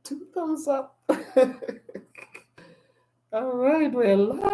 Two thumbs up. All right, we're live.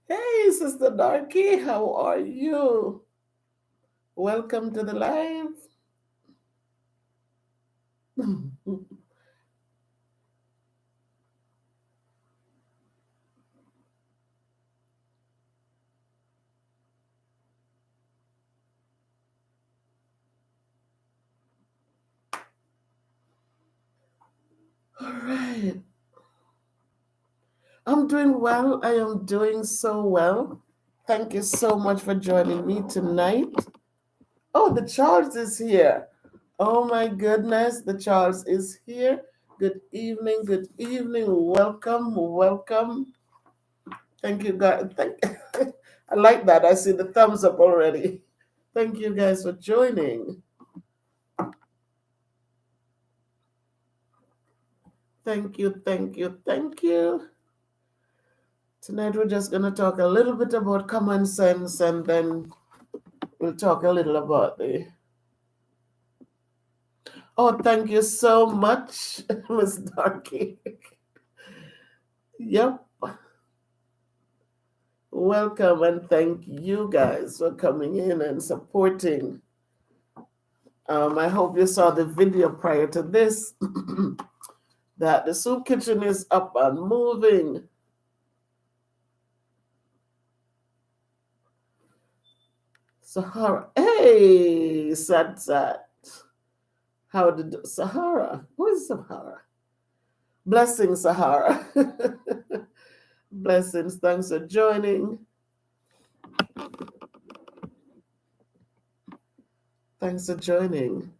Hey, Sister Darky, how are you? Welcome to the live. All right. I'm doing well. I am doing so well. Thank you so much for joining me tonight. Oh, the Charles is here. Oh my goodness, the Charles is here. Good evening, good evening. Welcome, welcome. Thank you, guys. I like that. I see the thumbs up already. Thank you guys for joining. Thank you, thank you, thank you. Tonight we're just going to talk a little bit about common sense and then we'll talk a little about the. Oh, thank you so much, Miss Darky. Yep. Welcome and thank you guys for coming in and supporting. I hope you saw the video prior to this that the soup kitchen is up and moving. Sahara. Hey, Sad. How did Sahara? Who is Sahara? Blessings, Sahara. Blessings. Thanks for joining. Thanks for joining.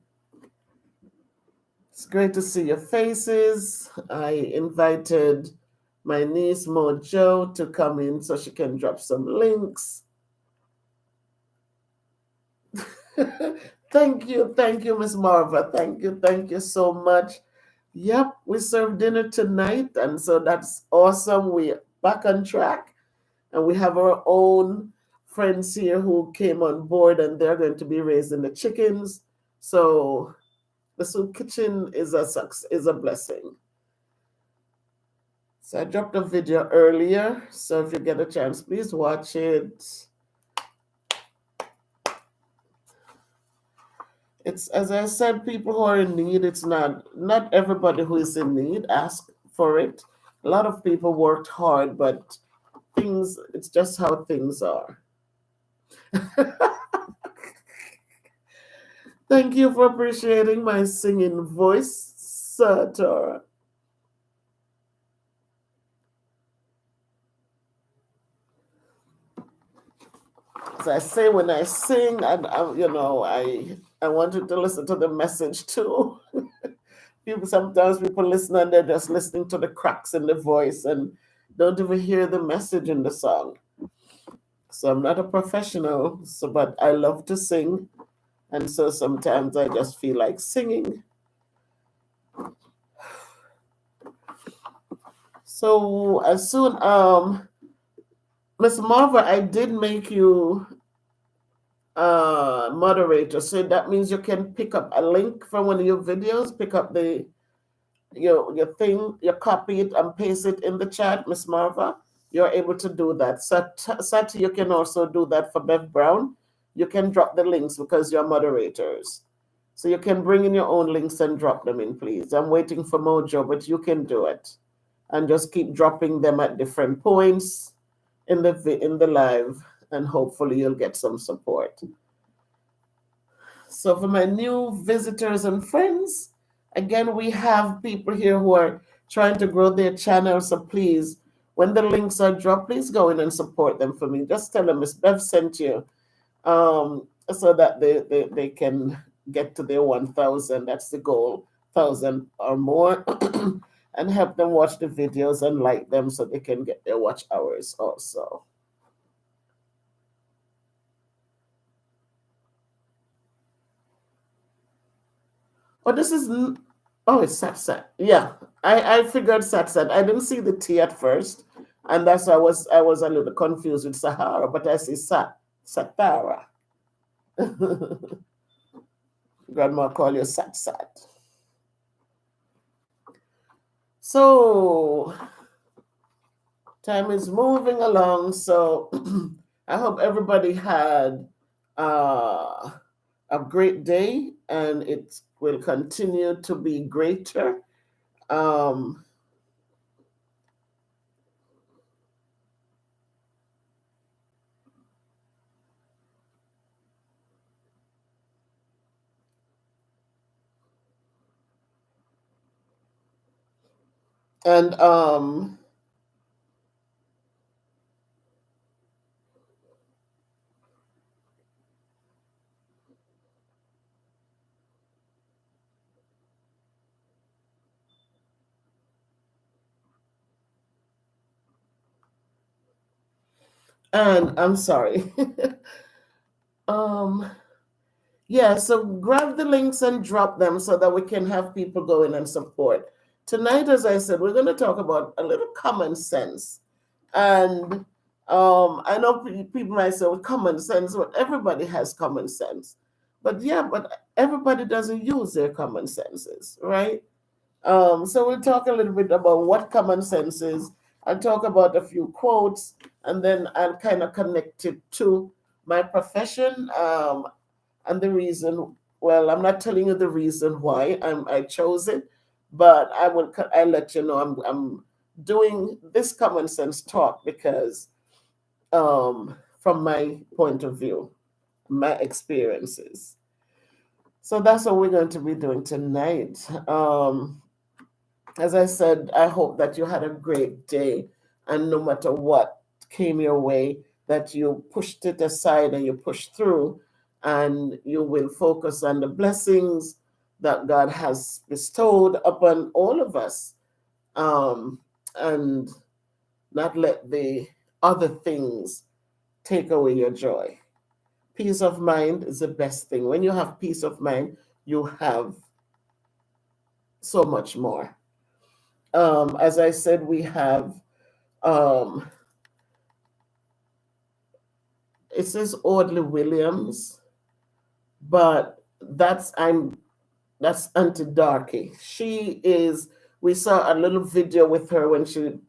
It's great to see your faces. I invited my niece Mojo to come in so she can drop some links. Thank you, Miss Marva. Thank you so much. Yep, we serve dinner tonight, and so that's awesome. We're back on track, and we have our own friends here who came on board, and they're going to be raising the chickens. So the soup kitchen is a blessing. So I dropped a video earlier, so if you get a chance, please watch it. It's, as I said, people who are in need. It's not everybody who is in need ask for it. A lot of people worked hard, but it's just how things are. Thank you for appreciating my singing voice, Sir Tora. As I say, when I sing, I wanted to listen to the message too. Sometimes people listen and they're just listening to the cracks in the voice and don't even hear the message in the song. So I'm not a professional, so but I love to sing, and so sometimes I just feel like singing. So as soon Miss Marva, I did make you moderator, so that means you can pick up a link from one of your videos, pick up the your thing, you copy it and paste it in the chat, Miss Marva. You're able to do that. Sati, you can also do that for Bev Brown. You can drop the links because you're moderators. So you can bring in your own links and drop them in, please. I'm waiting for Mojo, but you can do it. And just keep dropping them at different points in the live, and hopefully you'll get some support. So for my new visitors and friends, again, we have people here who are trying to grow their channel. So please, when the links are dropped, please go in and support them for me. Just tell them Miss Bev sent you, so that they can get to their 1,000. That's the goal, 1,000 or more, and help them watch the videos and like them so they can get their watch hours also. Oh, this is oh, it's Satsat. Yeah, I figured Satsat. I didn't see the T at first, and that's why I was a little confused with Sahara, but I see Satara. Grandma call you Satsat. So time is moving along. So I hope everybody had uh, a great day, and it will continue to be greater. Um, and I'm sorry. um, yeah, so grab the links and drop them so that we can have people go in and support. Tonight, as I said, we're going to talk about a little common sense. And I know people might say, well, common sense, but everybody has common sense. But yeah, but everybody doesn't use their common senses, right? So we'll talk a little bit about what common sense is. I'll talk about a few quotes, and then I'll kind of connect it to my profession, and the reason. Well, I'm not telling you the reason why I chose it, but I'll let you know I'm doing this common sense talk because from my point of view, my experiences. So that's what we're going to be doing tonight. As I said, I hope that you had a great day, and no matter what came your way, that you pushed it aside and you pushed through, and you will focus on the blessings that God has bestowed upon all of us, and not let the other things take away your joy. Peace of mind is the best thing. When you have peace of mind, you have so much more. As I said, we have um, it says Audley Williams, but that's Auntie Darky. She is. We saw a little video with her when she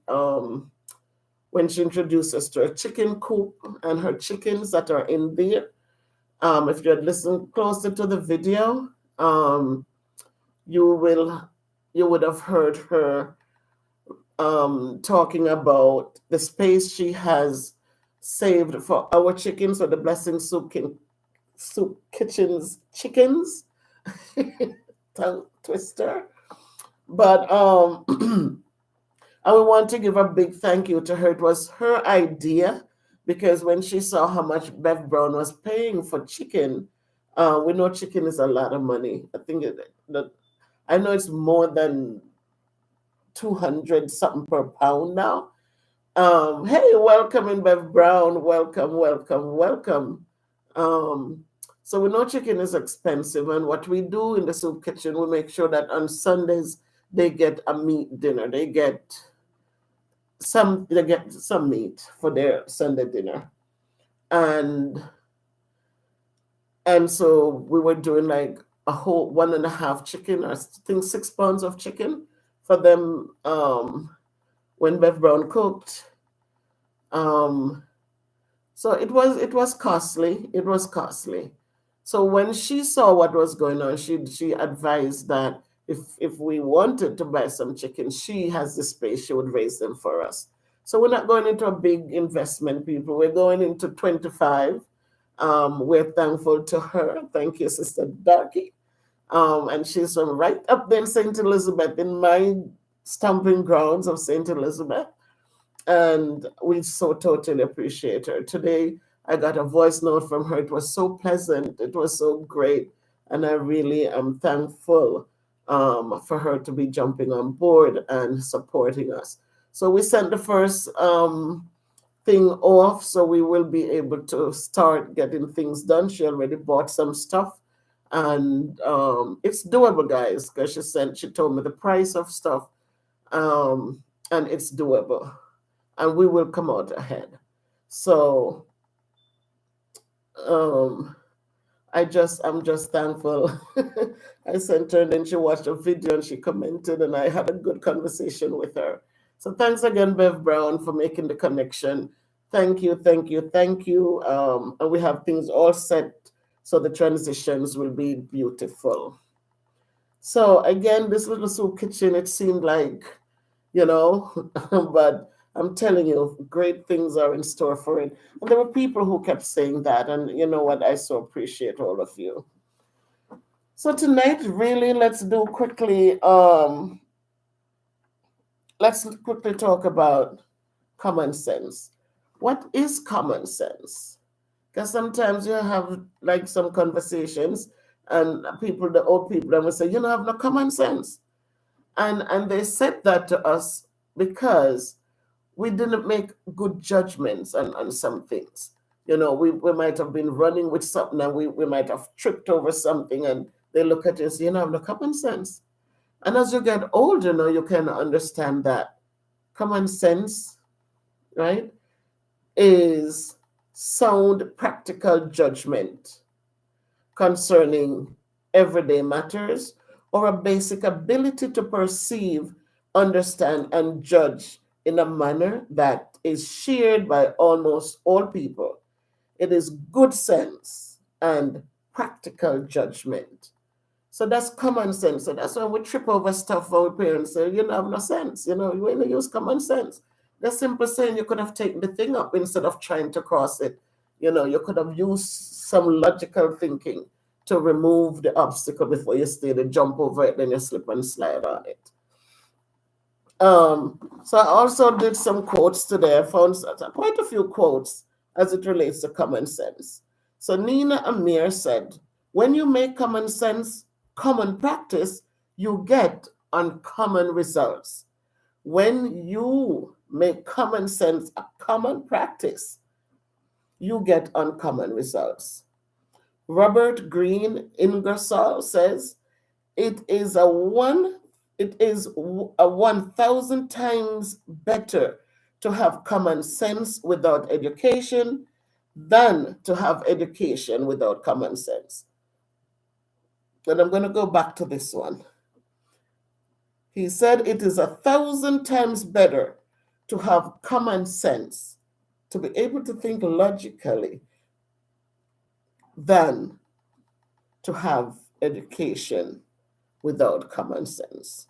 introduced us to her chicken coop and her chickens that are in there. If you had listened closer to the video, you will you would have heard her talking about the space she has saved for our chickens, or the Blessing Soup Kitchen's chickens. Tongue twister. But I would want to give a big thank you to her. It was her idea, because when she saw how much Bev Brown was paying for chicken, we know chicken is a lot of money. I know it's more than 200 something per pound now. Hey, welcome in Bev Brown. Welcome, welcome, welcome. Um, so we know chicken is expensive, and what we do in the soup kitchen, we make sure that on Sundays they get a meat dinner. They get some meat for their Sunday dinner, and so we were doing like a whole 1.5 chicken, I think 6 pounds of chicken for them. When Bev Brown cooked. Um, So it was costly. It was costly. So when she saw what was going on, she advised that if we wanted to buy some chicken, she has the space. She would raise them for us. So we're not going into a big investment, people. We're going into 25. We're thankful to her. Thank you, Sister Darky. And she's from right up there in St. Elizabeth, in my stomping grounds of St. Elizabeth, and we so totally appreciate her. Today, I got a voice note from her. It was so pleasant. It was so great, and I really am thankful for her to be jumping on board and supporting us. So we sent the first thing off, so we will be able to start getting things done. She already bought some stuff, and it's doable, guys, because she told me the price of stuff, and it's doable, and we will come out ahead. So um, I'm just thankful. I sent her, and then she watched a video and she commented, and I had a good conversation with her. So thanks again, Bev Brown, for making the connection. Thank you, thank you, thank you. And we have things all set so the transitions will be beautiful. So again, this little soup kitchen, it seemed like, but I'm telling you, great things are in store for it. And there were people who kept saying that, and you know what? I so appreciate all of you. So tonight, really, let's quickly talk about common sense. What is common sense? Because sometimes you have like some conversations, and the old people, they will say, you don't have no common sense. And they said that to us because we didn't make good judgments on some things. We might have been running with something, and we might have tripped over something, and they look at you and say, have no common sense. And as you get older now, you can understand that common sense, right, is sound practical judgment concerning everyday matters, or a basic ability to perceive, understand, and judge in a manner that is shared by almost all people. It is good sense and practical judgment. So that's common sense. So that's when we trip over stuff, our parents say, you have no sense, you only use common sense. The simple saying, you could have taken the thing up instead of trying to cross it. You could have used some logical thinking to remove the obstacle before you stay to jump over it, then you slip and slide on it. So I also did some quotes today. I found quite a few quotes as it relates to common sense. So Nina Amir said, when you make common sense common practice, you get uncommon results. When you make common sense a common practice, you get uncommon results. Robert Greene Ingersoll says, it is a 1,000 times better to have common sense without education than to have education without common sense. And I'm going to go back to this one. He said it is 1,000 times better to have common sense, to be able to think logically, than to have education without common sense.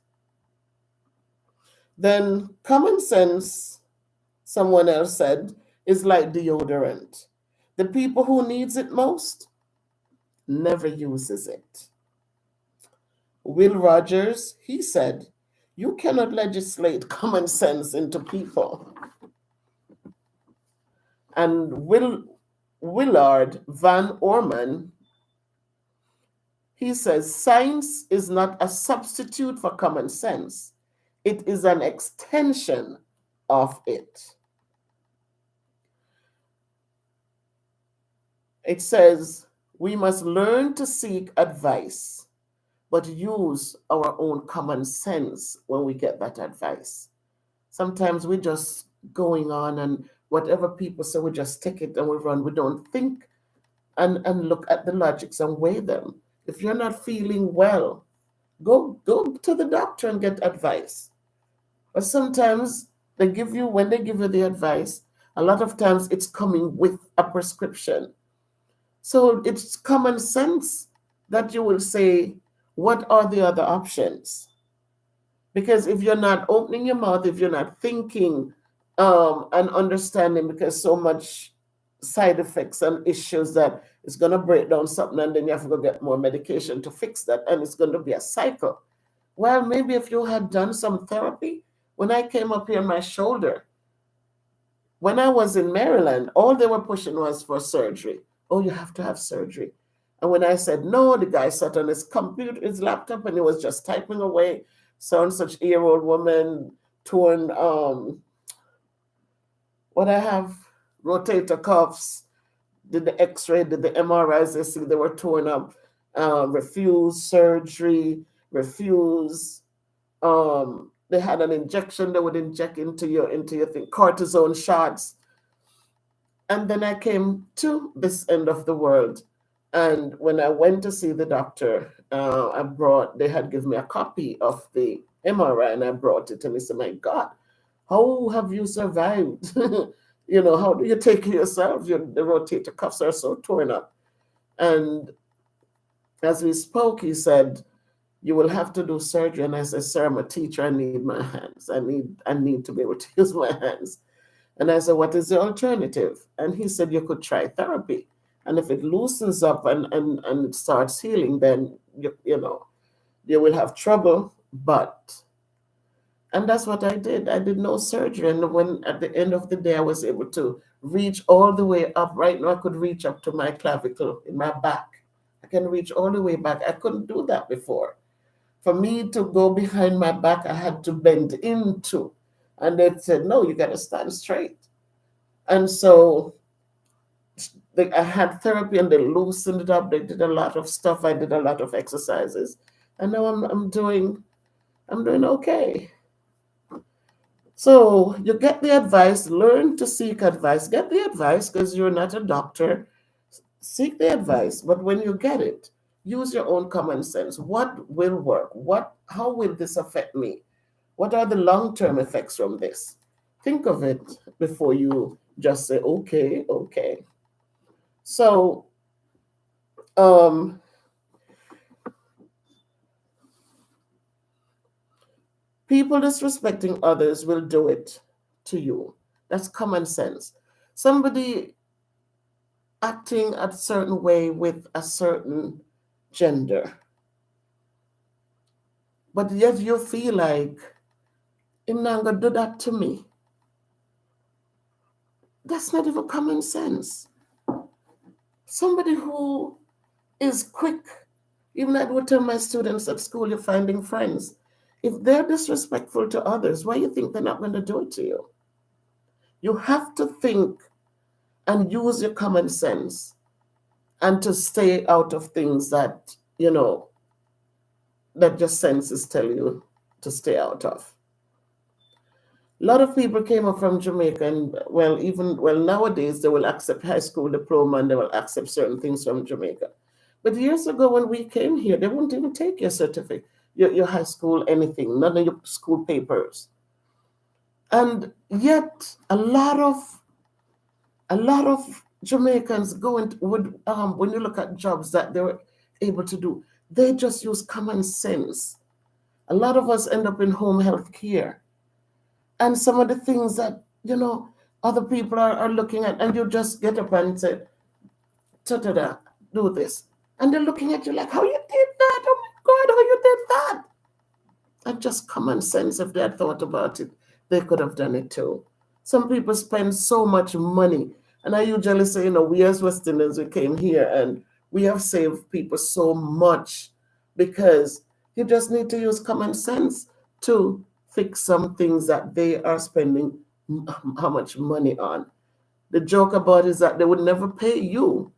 Then common sense, someone else said, is like deodorant. The people who needs it most never uses it. Will Rogers, he said, you cannot legislate common sense into people. And Willard Van Orman, he says, science is not a substitute for common sense. It is an extension of it. It says, we must learn to seek advice, but use our own common sense when we get that advice. Sometimes we're just going on and whatever people say, we just take it and we run. We don't think and look at the logics and weigh them. If you're not feeling well, go to the doctor and get advice. But sometimes when they give you the advice, a lot of times it's coming with a prescription. So it's common sense that you will say, what are the other options? Because if you're not opening your mouth, if you're not thinking and understanding, because so much side effects and issues that it's going to break down something and then you have to go get more medication to fix that. And it's going to be a cycle. Well, maybe if you had done some therapy, when I came up here, my shoulder, when I was in Maryland, all they were pushing was for surgery. Oh, you have to have surgery. And when I said no, the guy sat on his computer, his laptop, and he was just typing away. So such year-old woman, torn, what I have, rotator cuffs, did the x-ray, did the MRIs, they see they were torn up, refused surgery, refused. They had an injection they would inject into your thing, cortisone shots. And then I came to this end of the world. And when I went to see the doctor, they had given me a copy of the MRI and I brought it. And he said, my God, how have you survived? How do you take care of yourself? The rotator cuffs are so torn up. And as we spoke, he said, you will have to do surgery. And I said, sir, I'm a teacher. I need my hands. I need to be able to use my hands. And I said, what is the alternative? And he said, you could try therapy. And if it loosens up and it starts healing, then, you will have trouble. And that's what I did. I did no surgery. And when at the end of the day, I was able to reach all the way up. Right now, I could reach up to my clavicle in my back. I can reach all the way back. I couldn't do that before. For me to go behind my back, I had to bend into. And they said, no, you got to stand straight. And so I had therapy and they loosened it up. They did a lot of stuff. I did a lot of exercises. And now I'm doing okay. So you get the advice, learn to seek advice. Get the advice because you're not a doctor. Seek the advice. But when you get it, use your own common sense. What will work? How will this affect me? What are the long-term effects from this? Think of it before you just say, okay. So, people disrespecting others will do it to you. That's common sense. Somebody acting a certain way with a certain gender, but yet you feel like, I'm not going to do that to me. That's not even common sense. Somebody who is quick, even I would tell my students at school, you're finding friends. If they're disrespectful to others, why do you think they're not going to do it to you? You have to think and use your common sense and to stay out of things that, that just senses tell you to stay out of. A lot of people came up from Jamaica and nowadays they will accept high school diploma and they will accept certain things from Jamaica. But years ago when we came here, they wouldn't even take your certificate, your high school, anything, none of your school papers. And yet a lot of Jamaicans when you look at jobs that they were able to do, they just use common sense. A lot of us end up in home health care. And some of the things that, other people are looking at, and you just get up and say, ta-ta-da, do this. And they're looking at you like, how you did that? Oh my God, how you did that? And just common sense, if they had thought about it, they could have done it too. Some people spend so much money. And I usually say, we as West Indians, we came here and we have saved people so much because you just need to use common sense to fix some things that they are spending how much money on. The joke about it is that they would never pay you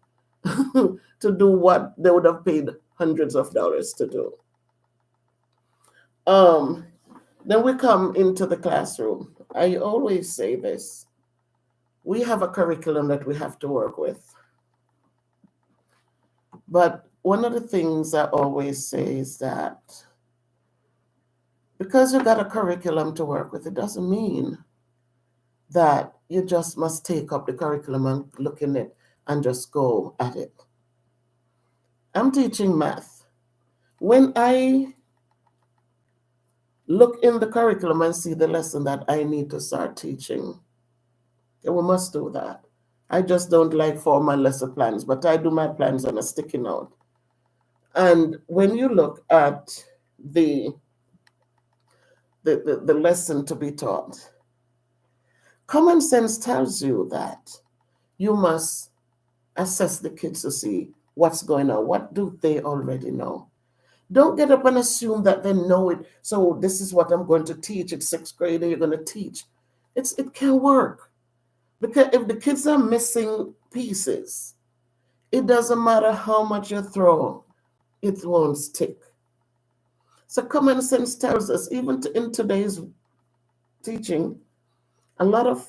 to do what they would have paid hundreds of dollars to do. Um, then we come into the classroom. I always say this: we have a curriculum that we have to work with. But one of the things I always say is that because you got a curriculum to work with, it doesn't mean that you just must take up the curriculum and look in it and just go at it. I'm teaching math. When I look in the curriculum and see the lesson that I need to start teaching, then we must do that. I just don't like formal lesson plans, but I do my plans on a sticky note. And when you look at the lesson to be taught, common sense tells you that you must assess the kids to see what's going on. What do they already know? Don't get up and assume that they know it. So this is what I'm going to teach. It's sixth grade and you're going to teach. It can't work. Because if the kids are missing pieces, it doesn't matter how much you throw, it won't stick. So common sense tells us, even in today's teaching, a lot of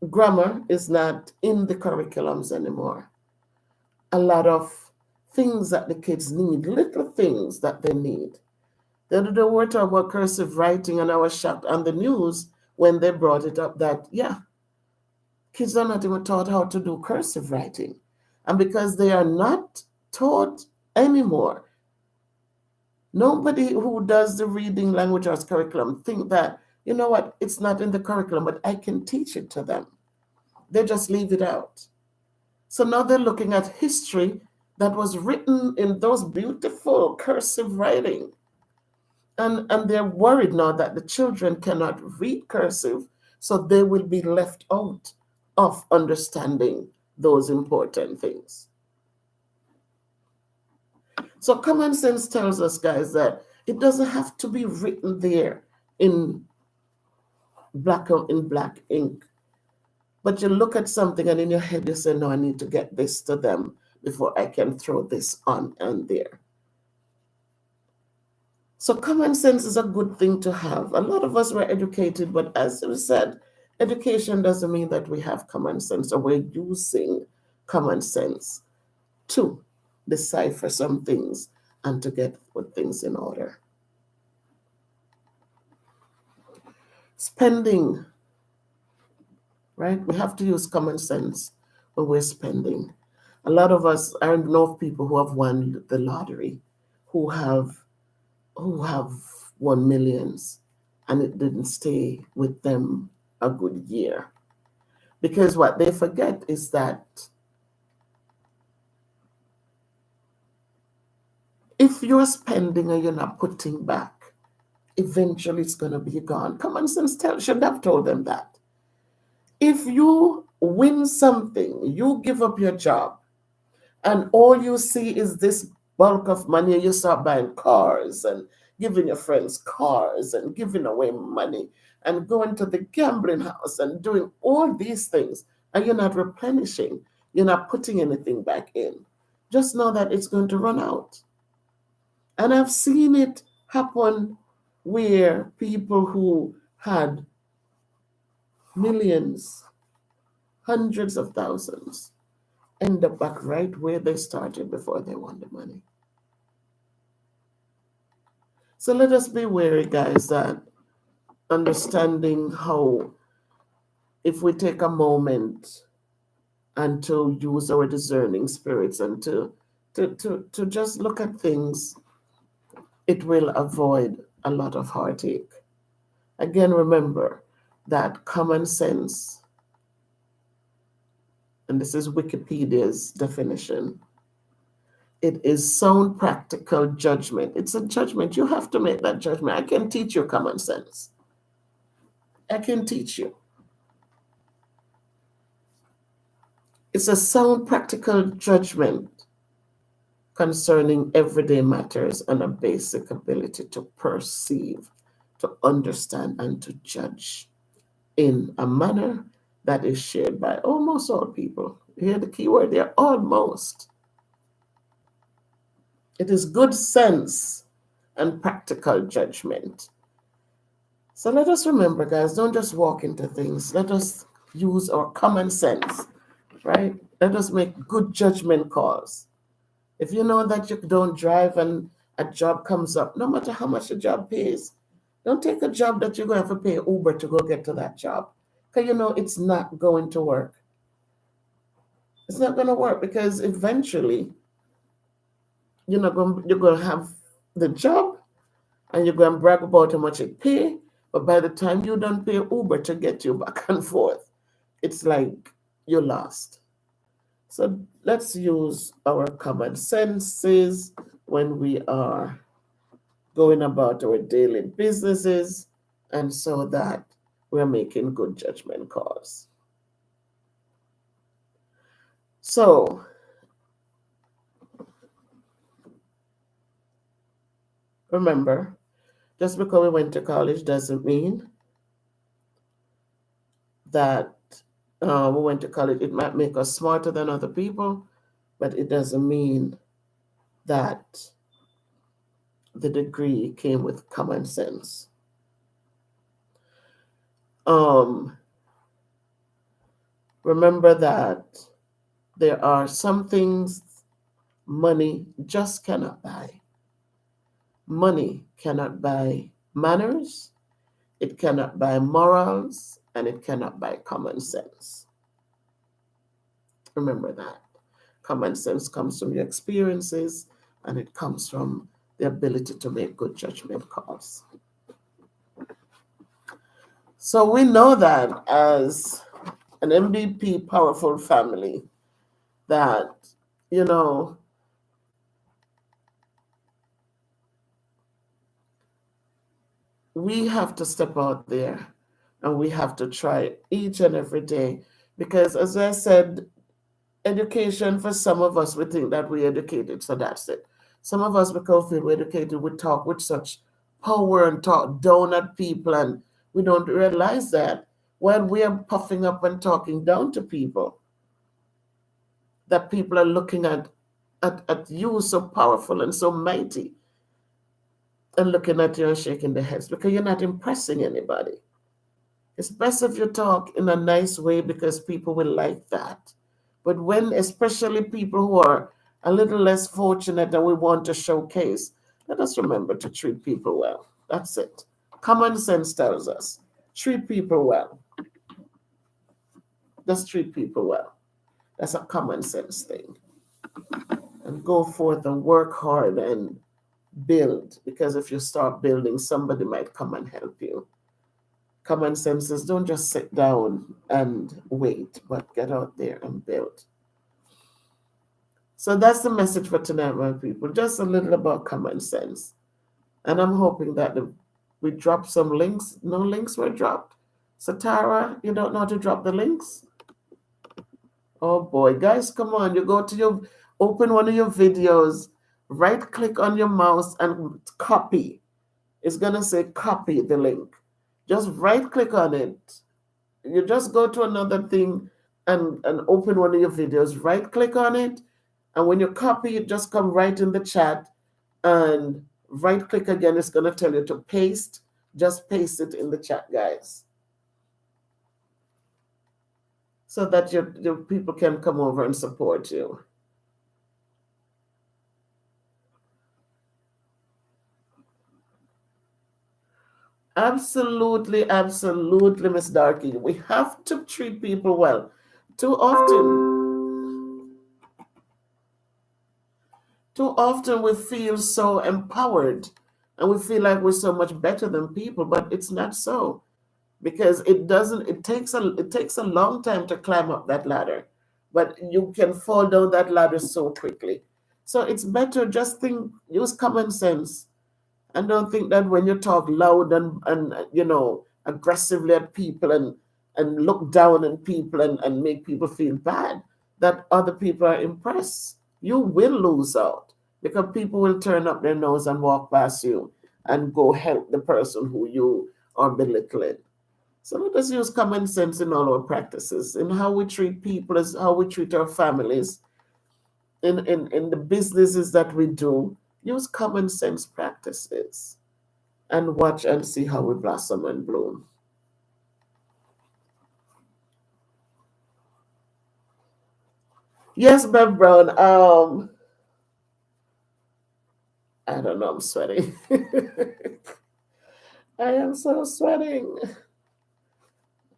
grammar is not in the curriculums anymore. A lot of things that the kids need, little things that they need. The other day we were talking about cursive writing, and I was shocked on the news when they brought it up that, yeah, kids are not even taught how to do cursive writing. And because they are not taught anymore, nobody who does the reading language arts curriculum think that, you know what, it's not in the curriculum, but I can teach it to them. They just leave it out. So now they're looking at history that was written in those beautiful cursive writing. And they're worried now that the children cannot read cursive, so they will be left out of understanding those important things. So common sense tells us, guys, that it doesn't have to be written there in black ink. But you look at something and in your head you say, no, I need to get this to them before I can throw this on and there. So common sense is a good thing to have. A lot of us were educated, but as we said, education doesn't mean that we have common sense or we're using common sense to decipher some things and to put things in order. Spending, right? We have to use common sense when we're spending. A lot of us, I know of people who have won the lottery, who have won millions, and it didn't stay with them a good year. Because what they forget is that if you're spending and you're not putting back, eventually it's going to be gone. Common sense should have told them that. If you win something, you give up your job, and all you see is this bulk of money, and you start buying cars and giving your friends cars and giving away money and going to the gambling house and doing all these things, and you're not replenishing, you're not putting anything back in, just know that it's going to run out. And I've seen it happen where people who had millions, hundreds of thousands, end up back right where they started before they won the money. So let us be wary, guys, that understanding how, if we take a moment and to use our discerning spirits and to just look at things, it will avoid a lot of heartache. Again, remember that common sense, and this is Wikipedia's definition, it is sound practical judgment. It's a judgment. You have to make that judgment. I can teach you common sense. I can teach you. It's a sound practical judgment concerning everyday matters and a basic ability to perceive, to understand, and to judge in a manner that is shared by almost all people. Hear the key word there, almost. It is good sense and practical judgment. So let us remember, guys, don't just walk into things. Let us use our common sense, right? Let us make good judgment calls. If you know that you don't drive and a job comes up, no matter how much the job pays, don't take a job that you're going to have to pay Uber to go get to that job. Because you know it's not going to work. It's not going to work because eventually you're going to have the job and you're going to brag about how much it pay. But by the time you don't pay Uber to get you back and forth, it's like you lost. So let's use our common senses when we are going about our daily businesses, and so that we're making good judgment calls. So remember, just because we went to college doesn't mean that we went to college. It might make us smarter than other people, but it doesn't mean that the degree came with common sense. Remember that there are some things money just cannot buy. Money cannot buy manners, it cannot buy morals, and it cannot buy common sense. Remember that. Common sense comes from your experiences and it comes from the ability to make good judgment calls. So we know that as an MVP powerful family, that, you know, we have to step out there and we have to try each and every day because, as I said, education for some of us, we think that we're educated, so that's it. Some of us, because we're educated, we talk with such power and talk down at people, and we don't realize that when we are puffing up and talking down to people, that people are looking at you so powerful and so mighty and looking at you and shaking their heads because you're not impressing anybody. It's best if you talk in a nice way because people will like that. But when, especially people who are a little less fortunate and we want to showcase, let us remember to treat people well. That's it. Common sense tells us treat people well. Just treat people well. That's a common sense thing. And go forth and work hard and build, because if you start building, somebody might come and help you. Common sense is don't just sit down and wait, but get out there and build. So that's the message for tonight, my people. Just a little about common sense. And I'm hoping that we drop some links. No links were dropped. So Tara, you don't know how to drop the links? Oh boy, guys, come on. You go to open one of your videos, right click on your mouse and copy. It's going to say copy the link. Just right click on it. You just go to another thing and open one of your videos, right click on it. And when you copy it, just come right in the chat and right click again. It's going to tell you to paste. Just paste it in the chat, guys, so that your people can come over and support you. Absolutely, absolutely, Miss Darky. We have to treat people well. Too often we feel so empowered and we feel like we're so much better than people, but it's not so. Because it takes a long time to climb up that ladder, but you can fall down that ladder so quickly. So it's better just use common sense and don't think that when you talk loud and aggressively at people and look down on people and make people feel bad, that other people are impressed. You will lose out because people will turn up their nose and walk past you and go help the person who you are belittling. So let us use common sense in all our practices, in how we treat people, as how we treat our families, in the businesses that we do. Use common sense practices and watch and see how we blossom and bloom. Yes, Bev Brown. I don't know, I'm sweating. I am so sweating.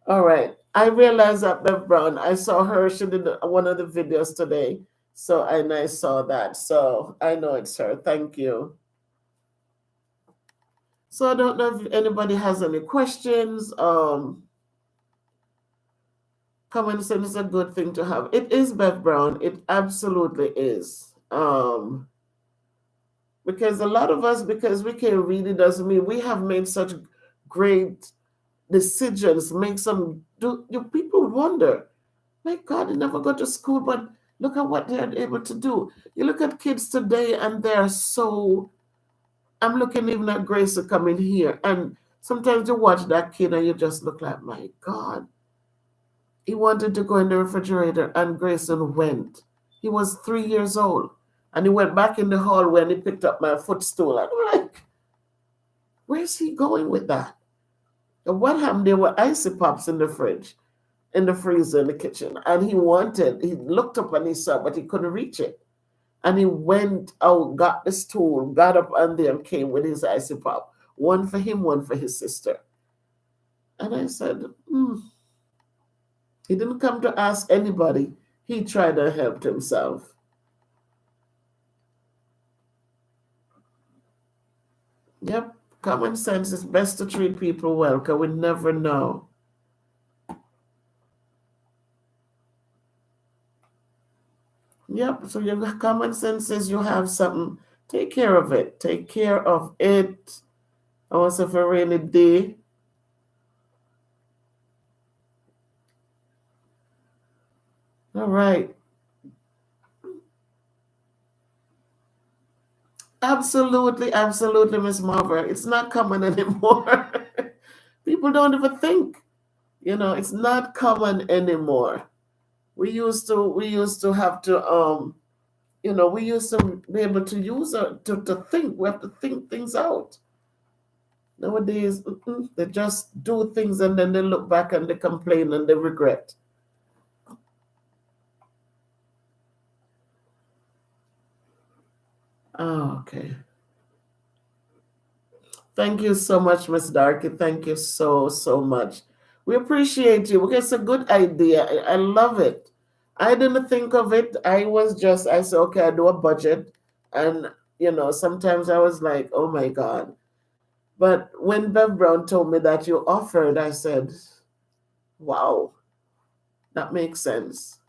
All right. I realized that Bev Brown, I saw her, she did one of the videos today. So and I saw that. So I know it's her. Thank you. So I don't know if anybody has any questions. Common sense is a good thing to have. It is, Bev Brown. It absolutely is. Because a lot of us, because we can read, it doesn't mean we have made such great decisions. Make some do people wonder, my God, they never go to school, but look at what they're able to do. You look at kids today, and they're so. I'm looking even at Grace coming here, and sometimes you watch that kid, and you just look like, my God. He wanted to go in the refrigerator, and Grayson went. He was 3 years old, and he went back in the hallway, and he picked up my footstool. And I'm like, where's he going with that? And what happened? There were icy pops in the fridge, in the freezer, in the kitchen, and he looked up and he saw, but he couldn't reach it. And he went out, got the stool, got up and there and came with his icy pop. One for him, one for his sister. And I said, he didn't come to ask anybody. He tried to help himself. Yep, common sense is best to treat people well, because we never know. Yep, so your common sense says you have something. Take care of it. Take care of it. Also for a rainy day. All right. Absolutely, absolutely, Miss Marver. It's not common anymore. People don't even think. It's not common anymore. We used to have to we used to be able to use to think. We have to think things out. Nowadays, they just do things and then they look back and they complain and they regret. Oh, okay. Thank you so much, Miss Darky. Thank you so, so much. We appreciate you. It's a good idea. I love it. I didn't think of it. I said, okay, I do a budget. And, sometimes I was like, oh my God. But when Bev Brown told me that you offered, I said, wow, that makes sense.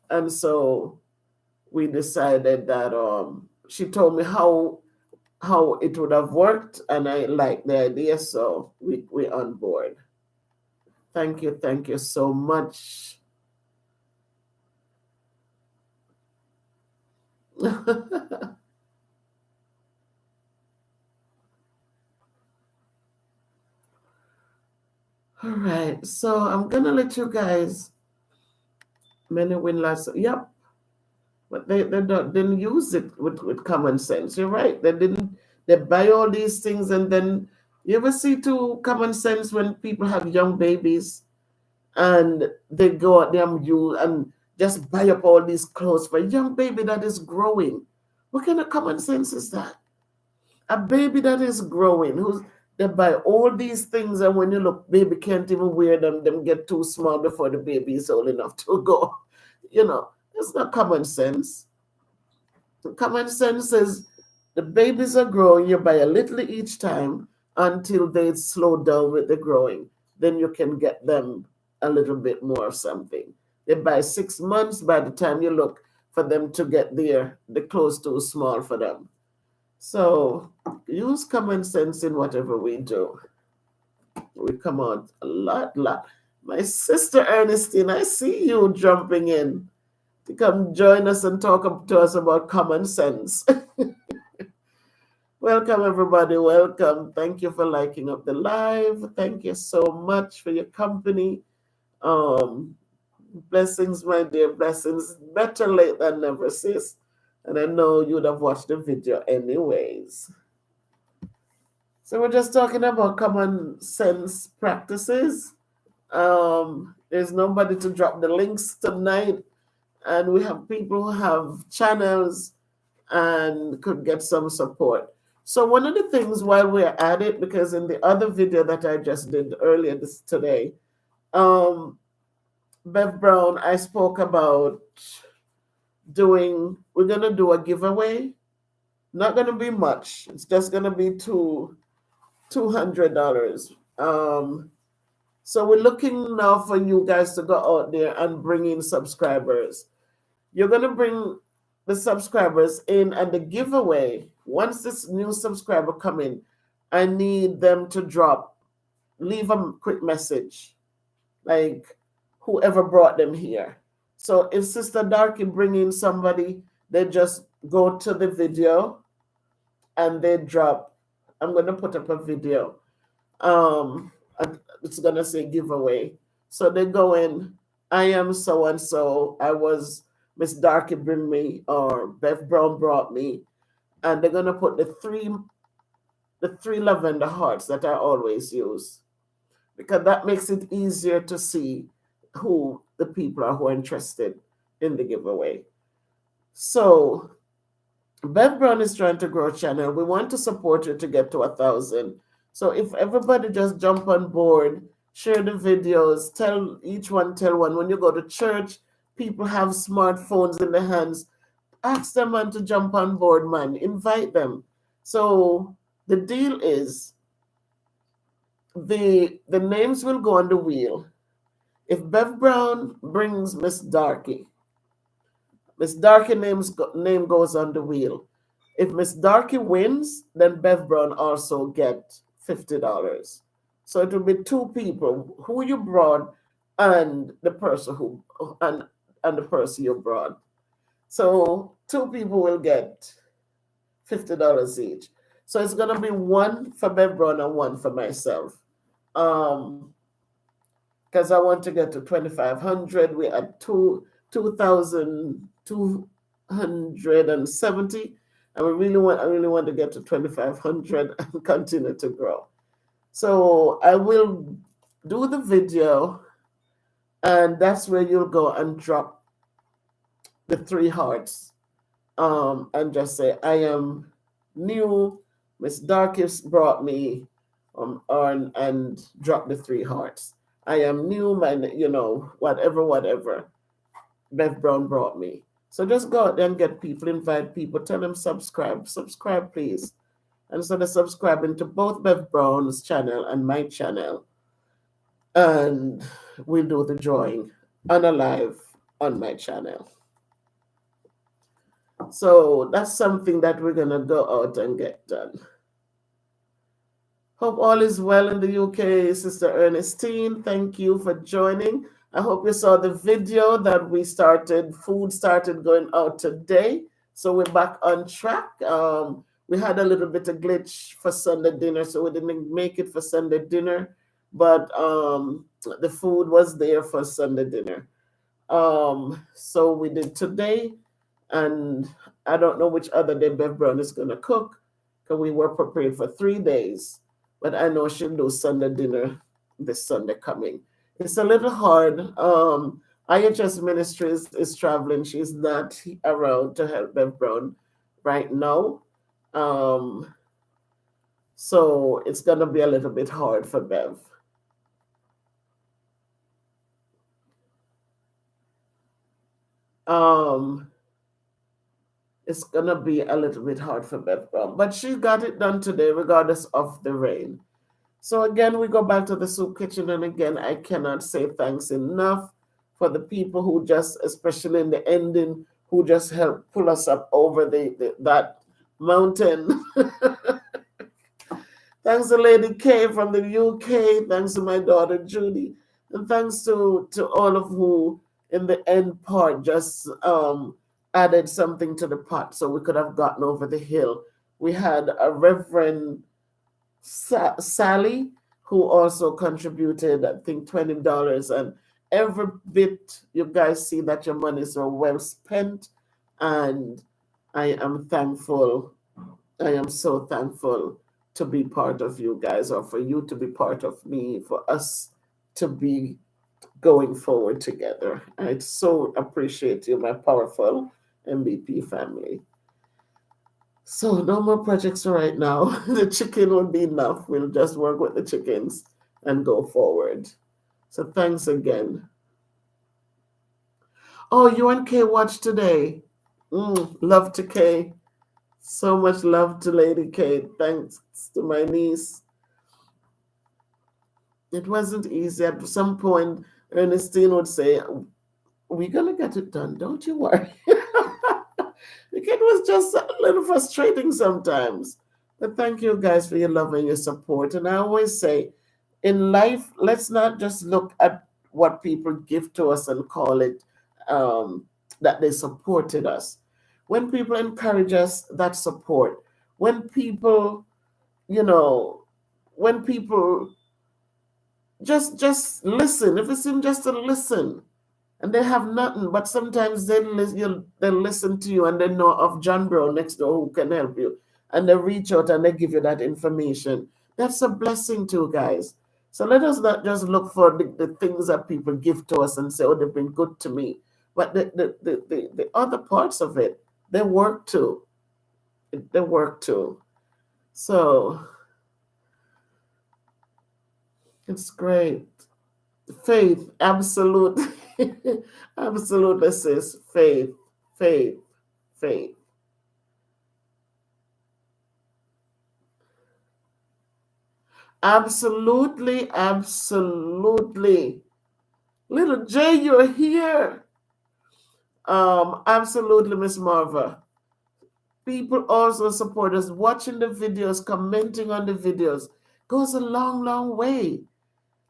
And so we decided that she told me how it would have worked, and I like the idea, so we on board. Thank you so much. All right, so I'm gonna let you guys many win lots. Yep, but didn't use it with common sense. You're right. They buy all these things, and then you ever see too common sense when people have young babies and they go out there and just buy up all these clothes for a young baby that is growing. What kind of common sense is that? A baby that is growing, who's they buy all these things, and when you look, baby can't even wear them. Them get too small before the baby is old enough to go. It's not common sense. Common sense says the babies are growing, you buy a little each time until they slow down with the growing. Then you can get them a little bit more of something. They buy 6 months, by the time you look for them to get there, the clothes too small for them. So use common sense in whatever we do. We come out a lot. My sister Ernestine, I see you jumping in to come join us and talk to us about common sense. Welcome, everybody. Welcome. Thank you for liking up the live. Thank you so much for your company. Blessings, my dear, blessings. Better late than never, sis. And I know you would have watched the video anyways. So we're just talking about common sense practices. There's nobody to drop the links tonight, and we have people who have channels and could get some support. So one of the things while we're at it, because in the other video that I just did earlier today, Bev Brown, I spoke about we're gonna do a giveaway. Not gonna be much. It's just gonna be $200. So we're looking now for you guys to go out there and bring in subscribers. You're gonna bring the subscribers in, and the giveaway. Once this new subscriber come in, I need them to leave a quick message, like whoever brought them here. So if Sister Darky bring in somebody, they just go to the video and they drop. I'm gonna put up a video. It's gonna say giveaway. So they go in. I am so and so. I was Miss Darky bring me, or Bev Brown brought me, and they're gonna put the three lavender hearts that I always use, because that makes it easier to see who the people are who are interested in the giveaway. So Bev Brown is trying to grow a channel. We want to support you to get to 1,000. So if everybody just jump on board, share the videos, tell one. When you go to church, people have smartphones in their hands. Ask them man to jump on board, man. Invite them. So the deal is the names will go on the wheel. If Bev Brown brings Miss Darky name goes on the wheel. If Miss Darky wins, then Bev Brown also get $50. So it will be two people, who you brought and the person and the person you brought. So two people will get $50 each. So it's gonna be one for Bev Brown and one for myself. Because I want to get to 2,500. We're at 2,270, and I really want to get to 2,500 and continue to grow. So I will do the video, and that's where you'll go and drop the 3 hearts, and just say, I am new, Miss Darkest brought me, and drop the 3 hearts. I am new, whatever. Bev Brown brought me. So just go out there and get people, invite people, tell them subscribe, please. And so they're subscribing to both Bev Brown's channel and my channel. And we'll do the drawing on a live on my channel. So that's something that we're going to go out and get done. Hope all is well in the UK, Sister Ernestine. Thank you for joining. I hope you saw the video that food started going out today. So we're back on track. We had a little bit of glitch for Sunday dinner, so we didn't make it for Sunday dinner, but the food was there for Sunday dinner. So we did today, and I don't know which other day Bev Brown is going to cook, because we were prepared for 3 days. But I know she'll do Sunday dinner this Sunday coming. It's a little hard. IHS Ministries is traveling. She's not around to help Bev Brown right now. So it's going to be a little bit hard for Bev. It's going to be a little bit hard for Bev Brown. But she got it done today, regardless of the rain. So again, we go back to the soup kitchen, and again, I cannot say thanks enough for the people who just, especially in the ending, who just helped pull us up over that mountain. Thanks to Lady K from the UK. Thanks to my daughter Judy, and thanks to all of who in the end part just added something to the pot so we could have gotten over the hill. We had a Reverend Sally, who also contributed, I think, $20. And every bit, you guys see that your monies are well spent. And I am thankful. I am so thankful to be part of you guys, or for you to be part of me, for us to be going forward together. I so appreciate you, my powerful MVP family. So no more projects right now. The chicken will be enough. We'll just work with the chickens and go forward. So thanks again. Oh, you and Kay watched today. Love to Kay. So much love to Lady Kay. Thanks to my niece. It wasn't easy. At some point, Ernestine would say, we're going to get it done. Don't you worry. It was just a little frustrating sometimes. But thank you guys for your love and your support. And I always say, in life, let's not just look at what people give to us and call it that they supported us. When people encourage us, that's support. When people, you know, when people just listen, if it's even just to listen, and they have nothing, but sometimes they listen to you and they know of John Brown next door who can help you, and they reach out and they give you that information. That's a blessing too, guys. So let us not just look for the things that people give to us and say, oh, they've been good to me. But the other parts of it, they work too. They work too. So it's great. Faith, absolutely. Absolutely, sis. Faith, faith, faith. Absolutely, absolutely. Little J, you're here. Absolutely, Miss Marva. People also support us, watching the videos, commenting on the videos. Goes a long, long way.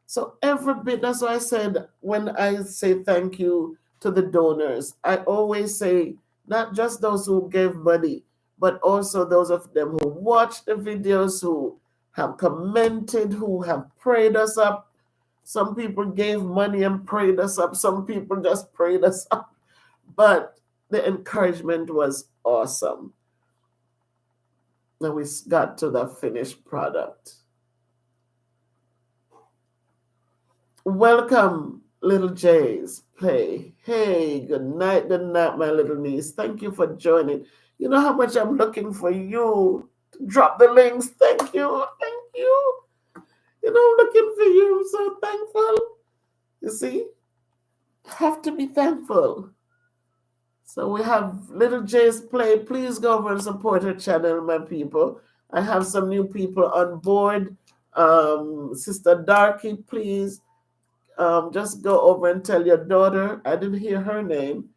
So every bit, that's why I said when I say thank you to the donors, I always say not just those who gave money, but also those of them who watched the videos, who have commented, who have prayed us up. Some people gave money and prayed us up. Some people just prayed us up. But the encouragement was awesome. And we got to the finished product. Welcome, little J's play. Hey, good night, my little niece. Thank you for joining. You know how much I'm looking for you to drop the links. Thank you, thank you. You know, I'm looking for you. I'm so thankful. You see, have to be thankful. So we have little J's play. Please go over and support her channel, my people. I have some new people on board. Sister Darky, please just go over and tell your daughter. I didn't hear her name,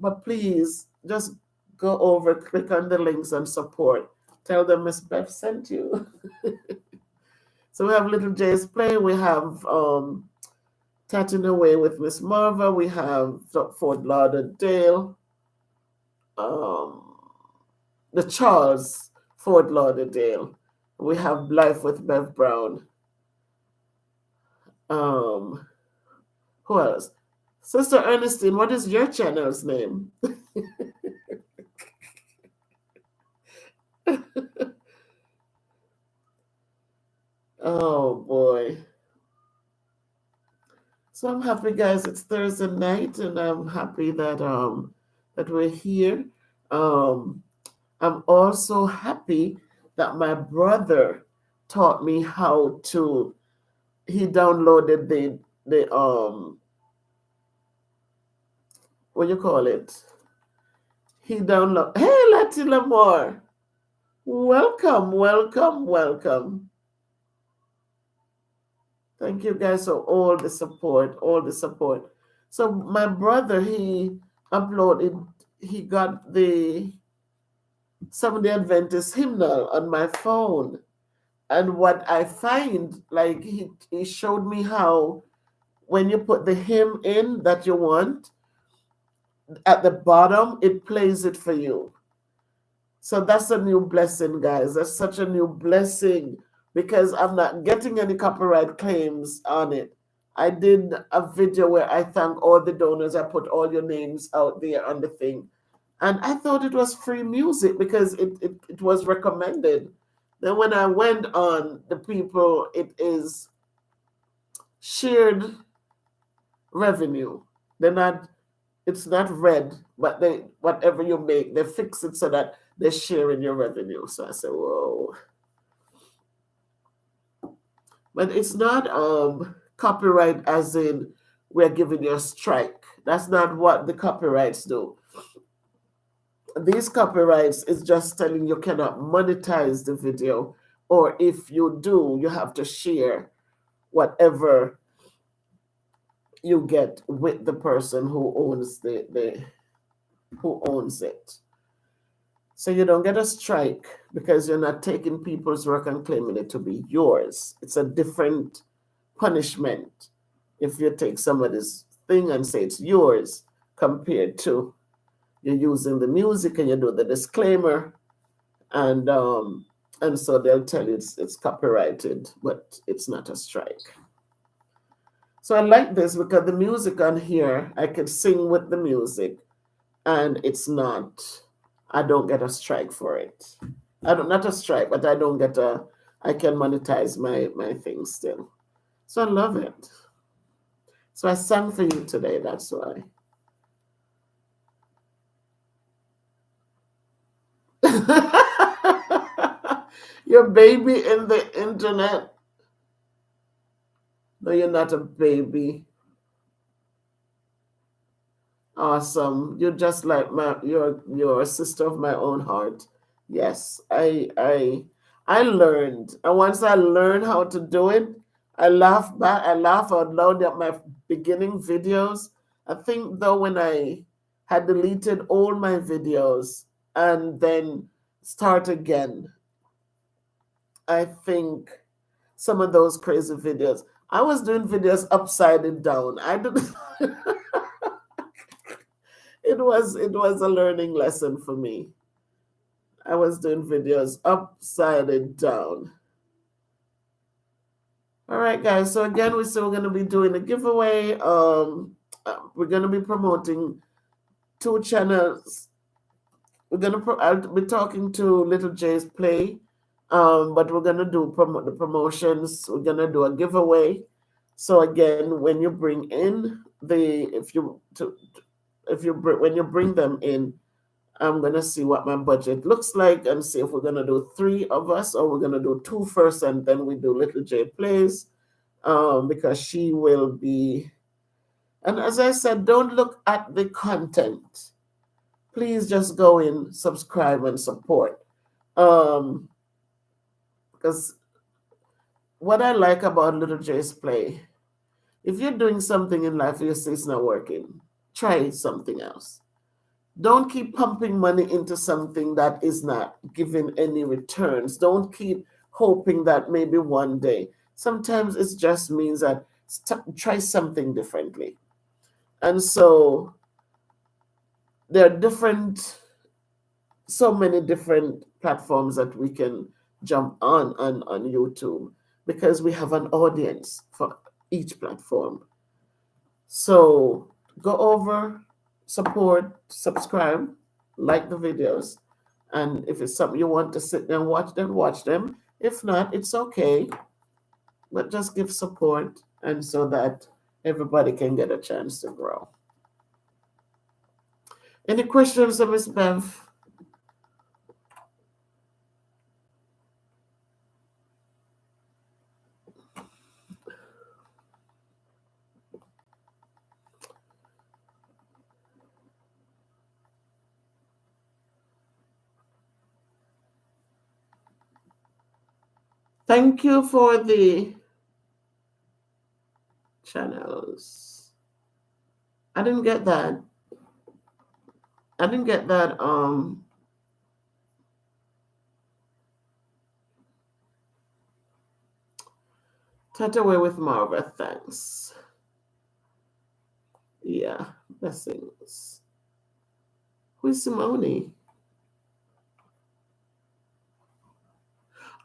but please just go over, click on the links and support. Tell them Miss Beth sent you. So we have Little J's Play. We have Tatting Away with Miss Marva. We have Fort Lauderdale. The Charles, Fort Lauderdale. We have Life with Bev Brown. Who else? Sister Ernestine, what is your channel's name? Oh boy. So I'm happy, guys. It's Thursday night, and I'm happy that we're here. Um, I'm also happy that my brother taught me how to. He downloaded the what you call it? He download. Hey, Letty Lamore, welcome, welcome, welcome. Thank you guys for all the support, all the support. So my brother, he uploaded. He got the Seventh-day Adventist hymnal on my phone. And what I find, like he showed me how when you put the hymn in that you want, at the bottom, it plays it for you. So that's a new blessing, guys. That's such a new blessing because I'm not getting any copyright claims on it. I did a video where I thank all the donors. I put all your names out there on the thing. And I thought it was free music because it was recommended. Then when I went on the people, it is shared revenue. They're not, it's not red, but they, whatever you make, they fix it so that they're sharing your revenue. So I said, whoa. But it's not copyright as in we're giving you a strike. That's not what the copyrights do. These copyrights is just telling you cannot monetize the video, or if you do, you have to share whatever you get with the person who owns the who owns it. So you don't get a strike because you're not taking people's work and claiming it to be yours. It's a different punishment if you take somebody's thing and say it's yours compared to you're using the music and you do the disclaimer and so they'll tell you it's copyrighted, but it's not a strike. So I like this because the music on here, I could sing with the music and it's not, I don't get a strike for it. I don't, not a strike, but I don't get a, I can monetize my thing still. So I love it. So I sang for you today, that's why. Your baby in the internet. No, you're not a baby. Awesome. You're just like my you're a sister of my own heart. Yes, I learned. And once I learned how to do it, I laugh back, I laugh out loud at my beginning videos. I think though when I had deleted all my videos and then start again, I think some of those crazy videos. I was doing videos upside and down. I didn't it was a learning lesson for me. I was doing videos upside and down. All right, guys. So again, we're still going to be doing a giveaway. We're going to be promoting two channels. I'll be talking to Little J's Play, but we're gonna do the promotions. We're gonna do a giveaway. So again, when you bring in the when you bring them in, I'm gonna see what my budget looks like and see if we're gonna do three of us or we're gonna do two first and then we do Little J Plays, because she will be. And as I said, don't look at the content. Please just go in, subscribe, and support. Because what I like about Little J's Play, if you're doing something in life and you see it's not working, try something else. Don't keep pumping money into something that is not giving any returns. Don't keep hoping that maybe one day. Sometimes it just means that try something differently. And so there are so many different platforms that we can jump on YouTube because we have an audience for each platform. So go over, support, subscribe, like the videos, and if it's something you want to sit there and watch, then watch them. If not, it's okay, but just give support and so that everybody can get a chance to grow. Any questions, Miss Bev? Thank you for the channels. I didn't get that. I didn't get that. Touch away with Marva. Thanks. Yeah, blessings. Who's Simone?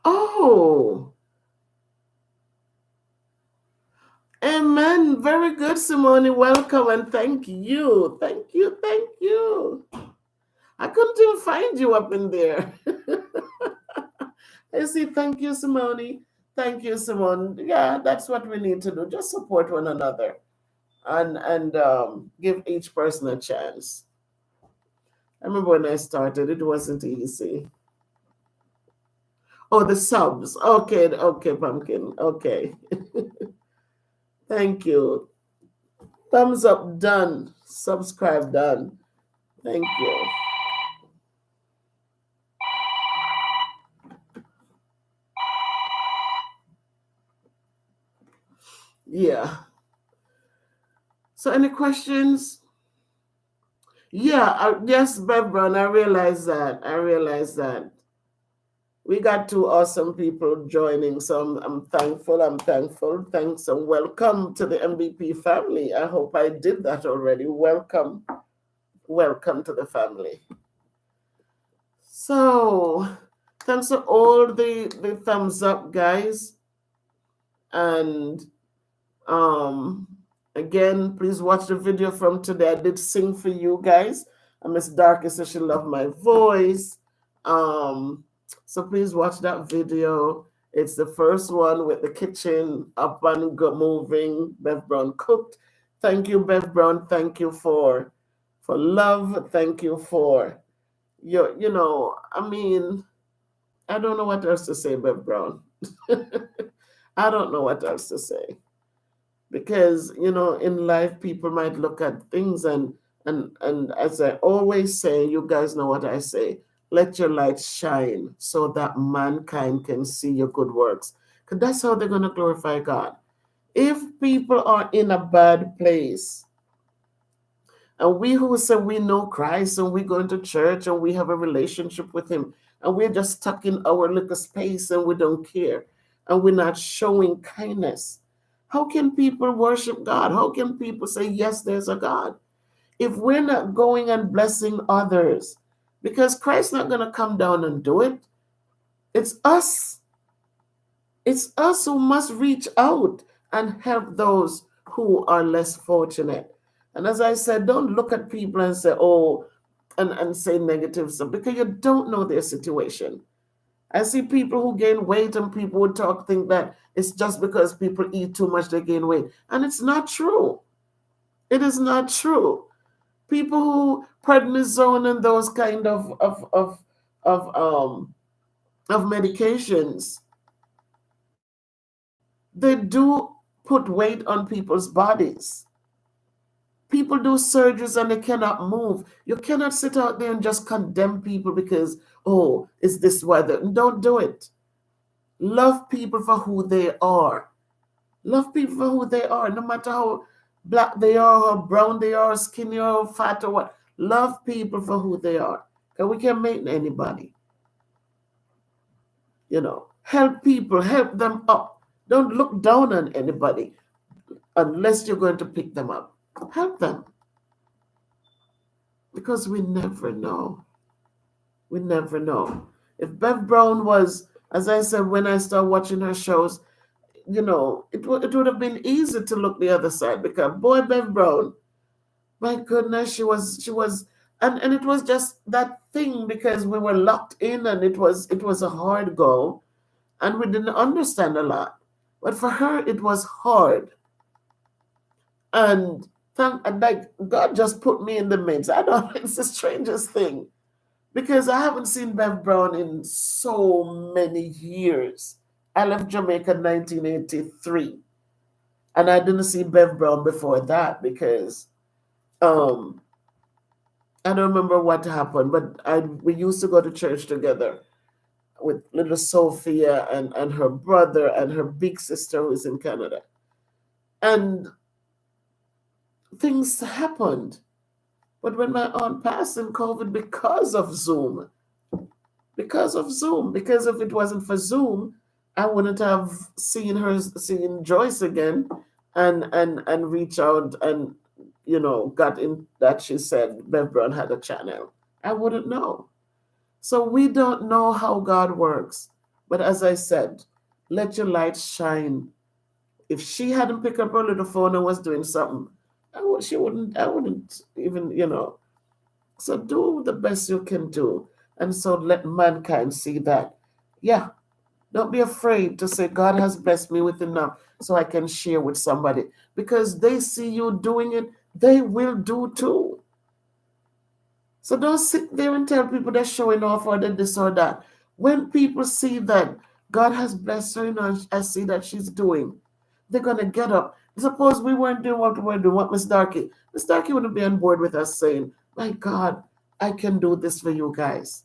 Oh, amen. Very good, Simone. Welcome and thank you. Thank you. Thank you. I couldn't even find you up in there. I see. Thank you, Simone. Thank you, Simone. Yeah, that's what we need to do. Just support one another and give each person a chance. I remember when I started, it wasn't easy. Oh, the subs. Okay, okay, Pumpkin. Okay. Thank you. Thumbs up done. Subscribe done. Thank you. Yeah. So any questions? Yeah, yes, Bebron, I realize that. I realize that. We got two awesome people joining, so I'm thankful. I'm thankful. Thanks and welcome to the MVP family. I hope I did that already. Welcome. Welcome to the family. So, thanks for all the thumbs up, guys. And um, again, please watch the video from today. I did sing for you guys. And Miss Darky said she loved my voice. Um, so please watch that video. It's the first one with the kitchen up and moving. Bev Brown cooked. Thank you, Bev Brown. Thank you for love. Thank you for your, I mean, I don't know what else to say, Bev Brown. I don't know what else to say because in life people might look at things and as I always say, you guys know what I say, let your light shine so that mankind can see your good works, because that's how they're going to glorify God. If people are in a bad place, and we who say we know Christ and we go into church and we have a relationship with him, and we're just stuck in our little space and we don't care and we're not showing kindness, how can people worship God? How can people say, yes, there's a God? If we're not going and blessing others, because Christ's not going to come down and do it. It's us. It's us who must reach out and help those who are less fortunate. And as I said, don't look at people and say, oh, and say negative stuff because you don't know their situation. I see people who gain weight and people would think that it's just because people eat too much they gain weight. And it's not true. It is not true. People who prednisone and those kind of of medications, they do put weight on people's bodies. People do surgeries and they cannot move. You cannot sit out there and just condemn people because, oh, it's this weather. Don't do it. Love people for who they are. Love people for who they are, no matter how black they are, how brown they are, skinny or fat or what. Love people for who they are. Because we can make anybody. Help people, help them up. Don't look down on anybody unless you're going to pick them up. Help them. Because we never know. We never know. If Bev Brown was, as I said, when I started watching her shows, it would have been easy to look the other side because boy, Bev Brown, my goodness, she was, and it was just that thing because we were locked in and it was a hard go, and we didn't understand a lot. But for her, it was hard, and like God just put me in the midst. I don't. It's the strangest thing because I haven't seen Bev Brown in so many years. I left Jamaica in 1983. And I didn't see Bev Brown before that because um, I don't remember what happened, but we used to go to church together with little Sophia and her brother and her big sister who's in Canada. And things happened. But when my aunt passed in COVID because if it wasn't for Zoom, I wouldn't have seen Joyce again and reach out and got in that she said Bev Brown had a channel. I wouldn't know. So we don't know how God works. But as I said, let your light shine. If she hadn't picked up her little phone and was doing something, I wouldn't even. So do the best you can do. And so let mankind see that. Yeah, don't be afraid to say, God has blessed me with enough so I can share with somebody. Because they see you doing it, they will do too. So don't sit there and tell people they're showing off or they're this or that. When people see that God has blessed her, I see that she's doing, they're going to get up. Suppose we weren't doing what we were doing, what Miss Darky wouldn't be on board with us saying, my God, I can do this for you guys.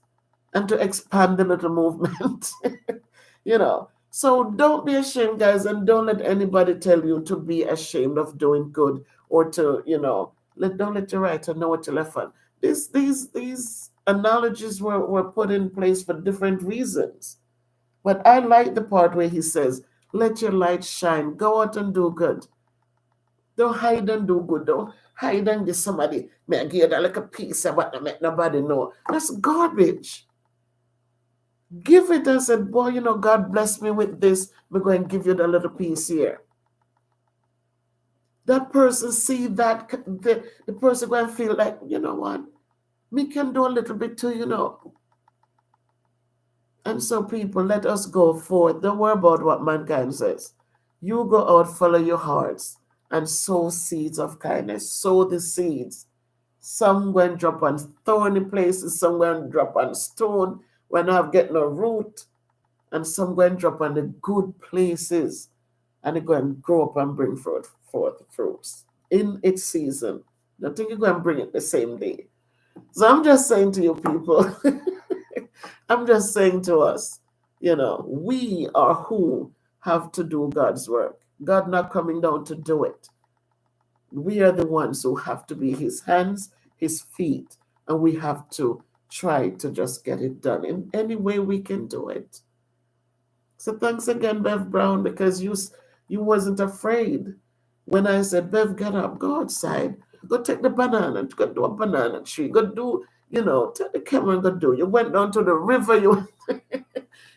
And to expand the little movement. So don't be ashamed, guys, and don't let anybody tell you to be ashamed of doing good or to, don't let your right know what your left hand. These analogies were put in place for different reasons. But I like the part where he says, let your light shine, go out and do good. Don't hide and do good. Don't hide and give somebody, may I give you that like a piece of what I make nobody know. That's garbage. Give it and said, boy, God bless me with this. We're going to give you the little piece here. That person see that, the person going to feel like, you know what? Me can do a little bit too. And so people, let us go forth. Don't worry about what mankind says. You go out, follow your hearts, and sow seeds of kindness. Sow the seeds. Some going to drop on thorny places, some going to drop on stone when I have get no root, and some going to drop on the good places, and they're going to grow up and bring forth fruits in its season. I don't think you're going to bring it the same day. So I'm just saying to you people, I'm just saying to us, we are who have to do God's work. God not coming down to do it. We are the ones who have to be his hands, his feet, and we have to try to just get it done in any way we can do it. So thanks again, Bev Brown, because you wasn't afraid when I said, Bev, get up, go outside, go take the banana, go do a banana tree, go do, take the camera and go do. You went down to the river,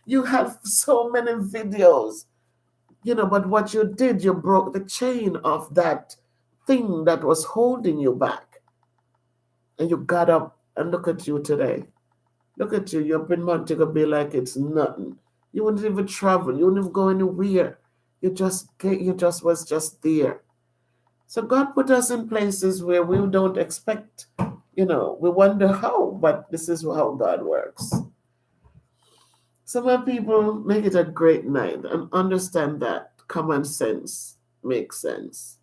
you had so many videos, but what you did, you broke the chain of that thing that was holding you back. And you got up and look at you today. Look at you. You're up in Montego Bay like it's nothing. You wouldn't even travel. You wouldn't even go anywhere. You just was just there. So God put us in places where we don't expect, we wonder how, but this is how God works. Some people make it a great night and understand that common sense makes sense.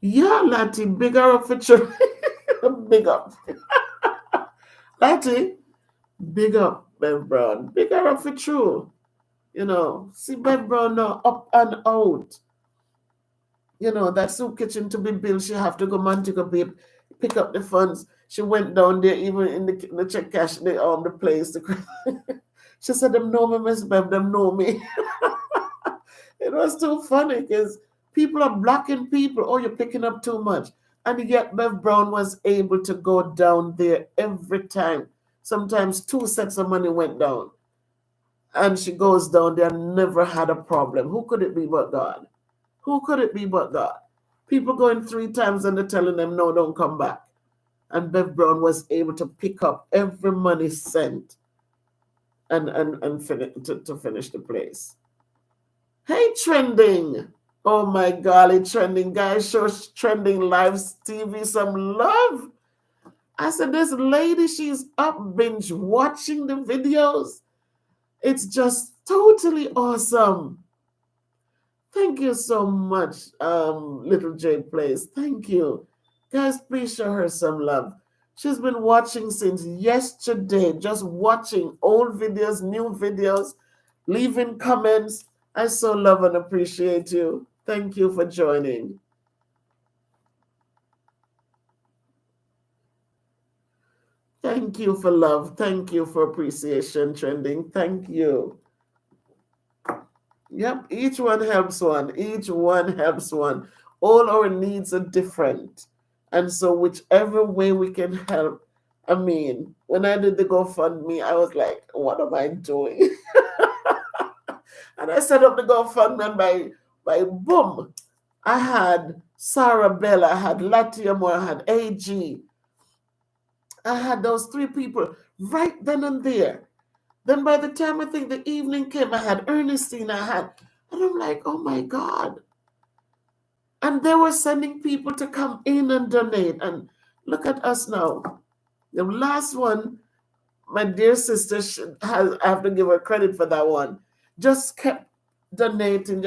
Yeah, Lati, bigger up for sure. Big up. Lati, big up, Bev Brown. Bigger up for true. See Bev Brown now up and out. That soup kitchen to be built, she have to go Montego Bay, pick up the funds. She went down there, even in the check cash, the place. She said, them know me, Miss Bev, them know me. It was too funny because people are blocking people. Oh, you're picking up too much. And yet Bev Brown was able to go down there every time. Sometimes 2 sets of money went down. And she goes down there, never had a problem. Who could it be but God? Who could it be but God? People going 3 times and they're telling them, no, don't come back. And Bev Brown was able to pick up every money sent and to finish the place. Hey, Trending. Oh my golly, Trending. Guys, show Trending Live TV some love. I said, this lady, she's up binge watching the videos. It's just totally awesome. Thank you so much, Little Jade Plays. Thank you. Guys, please show her some love. She's been watching since yesterday, just watching old videos, new videos, leaving comments. I so love and appreciate you. Thank you for joining. Thank you for love. Thank you for appreciation, Trending. Thank you. Yep, each one helps one. Each one helps one. All our needs are different. And so whichever way we can help, I mean, when I did the GoFundMe, I was like, what am I doing? And I set up the GoFundMe and by boom, I had Sarah Bella, I had Latia Moore, I had AG. I had those three people right then and there. Then by the time I think the evening came, I had Ernestine, and I'm like, oh my God. And they were sending people to come in and donate. And look at us now. The last one, my dear sister, I have to give her credit for that one, just kept donating,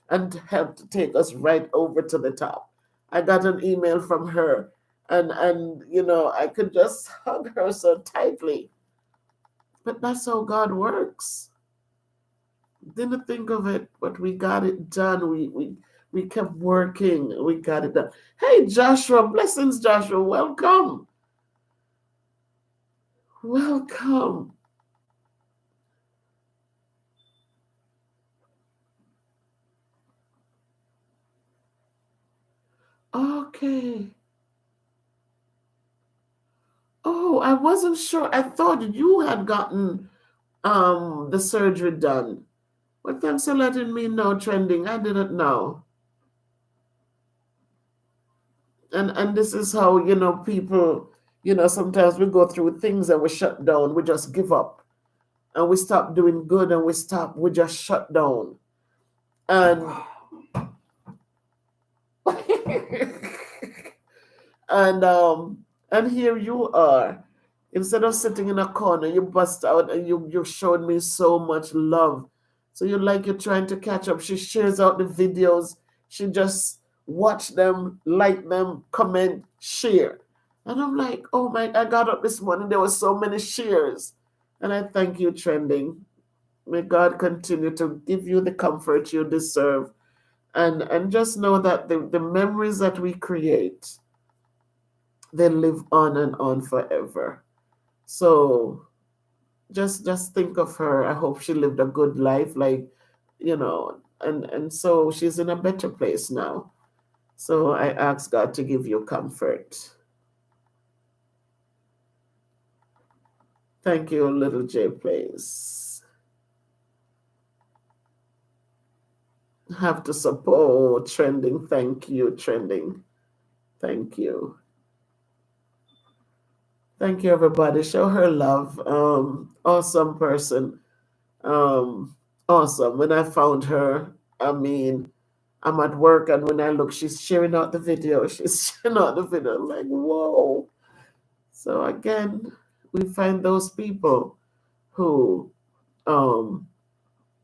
and helped to take us right over to the top. I got an email from her, and I could just hug her so tightly. But that's how God works. Didn't think of it, but we got it done. We kept working. We got it done. Hey, Joshua, blessings, Joshua. Welcome. Welcome. Okay. Oh, I wasn't sure. I thought you had gotten the surgery done. But thanks for letting me know, Trending. I didn't know. And this is how, people, sometimes we go through things and we shut down. We just give up. And we stop doing good and we just shut down. And and and here you are. Instead of sitting in a corner, you bust out and you showed me so much love. So you're trying to catch up. She shares out the videos. She just watch them, like them, comment, share. And I'm like, oh my, I got up this morning, there were so many shares. And I thank you, Trending. May God continue to give you the comfort you deserve. And just know that the memories that we create, they live on and on forever. So just think of her. I hope she lived a good life, and so she's in a better place now. So I ask God to give you comfort. Thank you, little J Plays. Have to support Trending. Thank you, Trending. Thank you. Thank you, everybody. Show her love. Awesome person. Awesome. When I found her, I mean, I'm at work, and when I look, she's sharing out the video. She's sharing out the video. I'm like, whoa. So again, we find those people who um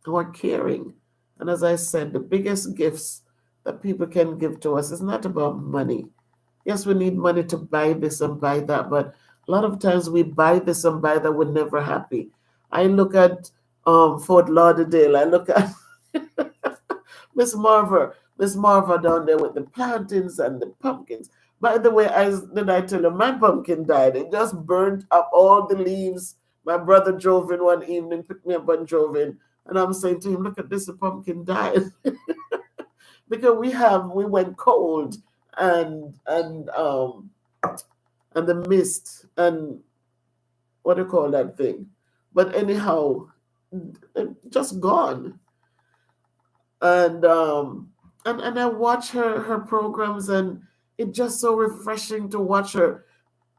who are caring. And as I said, the biggest gifts that people can give to us is not about money. Yes, we need money to buy this and buy that, but a lot of times we buy this and buy that, we're never happy. I look at Fort Lauderdale. I look at Miss Marva down there with the plantains and the pumpkins. By the way, I tell you, my pumpkin died. It just burnt up all the leaves. My brother drove in one evening, picked me up and drove in, and I'm saying to him, "Look at this, the pumpkin died," because we went cold, and the mist, and what do you call that thing? But anyhow, just gone. And I watch her programs, and it's just so refreshing to watch her.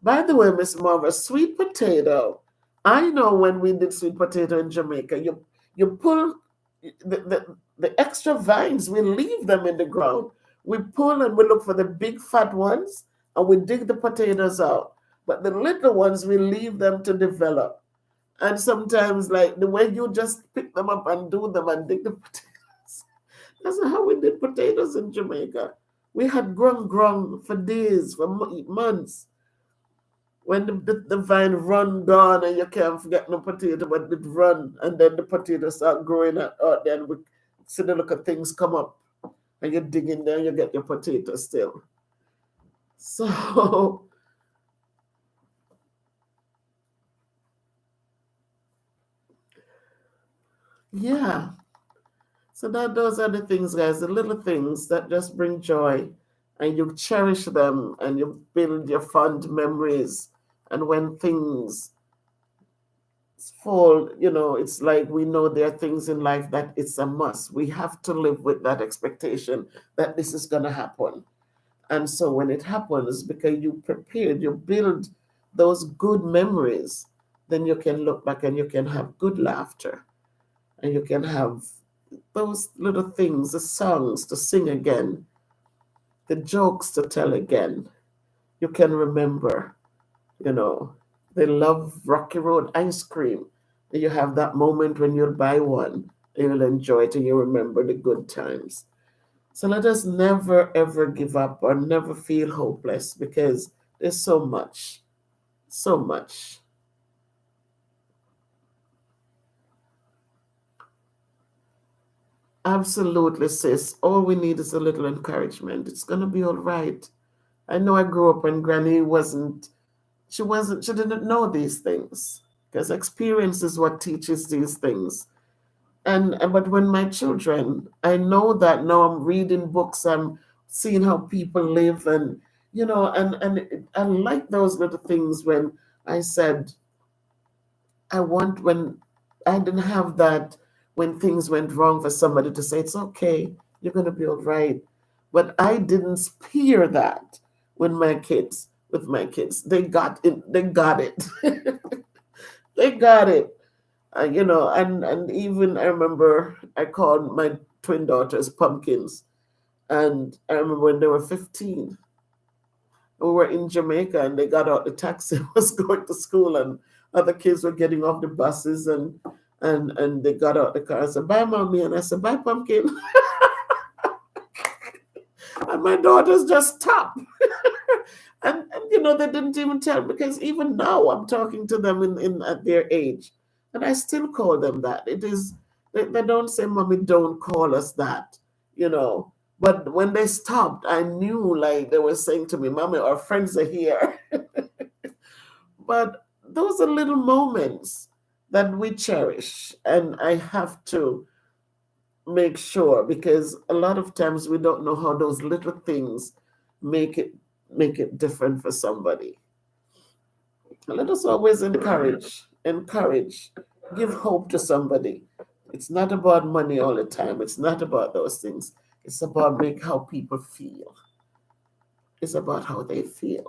By the way, Miss Marva, sweet potato. I know when we did sweet potato in Jamaica, you pull the extra vines, we leave them in the ground. We pull and we look for the big fat ones, and we dig the potatoes out. But the little ones, we leave them to develop. And sometimes, like the way you just pick them up and do them and dig the potatoes, that's how we did potatoes in Jamaica. We had grung for days, for months. When the vine run gone and you can't forget no potato, but it run, and then the potatoes start growing out, then we see the look of things come up, and you dig in there, you get your potato still. So yeah. So those are the things, guys, the little things that just bring joy, and you cherish them, and you build your fond memories. And when things fall, it's like we know there are things in life that it's a must. We have to live with that expectation that this is going to happen. And so when it happens, because you prepared, you build those good memories, then you can look back and you can have good laughter, and you can have those little things, the songs to sing again, the jokes to tell again. You can remember, you know, they love Rocky Road ice cream. And you have that moment when you'll buy one and you'll enjoy it and you remember the good times. So let us never ever give up or never feel hopeless, because there's so much, so much. Absolutely, sis. All we need is a little encouragement. It's gonna be all right. I know I grew up when Granny she didn't know these things, because experience is what teaches these things. And but when my children, I know that now I'm reading books, I'm seeing how people live, and I like those little things. When I said I want, when I didn't have that, when things went wrong, for somebody to say it's okay, you're going to be all right. But I didn't spear that with my kids. They got it. They got it. They got it. And even I remember I called my twin daughters pumpkins. And I remember when they were 15, we were in Jamaica and they got out the taxi, was going to school, and other kids were getting off the buses, and they got out the car and said, "Bye, mommy." And I said, "Bye, pumpkin." And my daughters just stopped. And they didn't even tell, because even now I'm talking to them in at their age, and I still call them that. It is they don't say, "Mommy, don't call us that," you know. But when they stopped, I knew, like, they were saying to me, "Mommy, our friends are here." But those are little moments that we cherish, and I have to make sure, because a lot of times we don't know how those little things make it make it different for somebody. Let us always encourage, give hope to somebody. It's not about money all the time. It's not about those things. It's about make how people feel. It's about how they feel.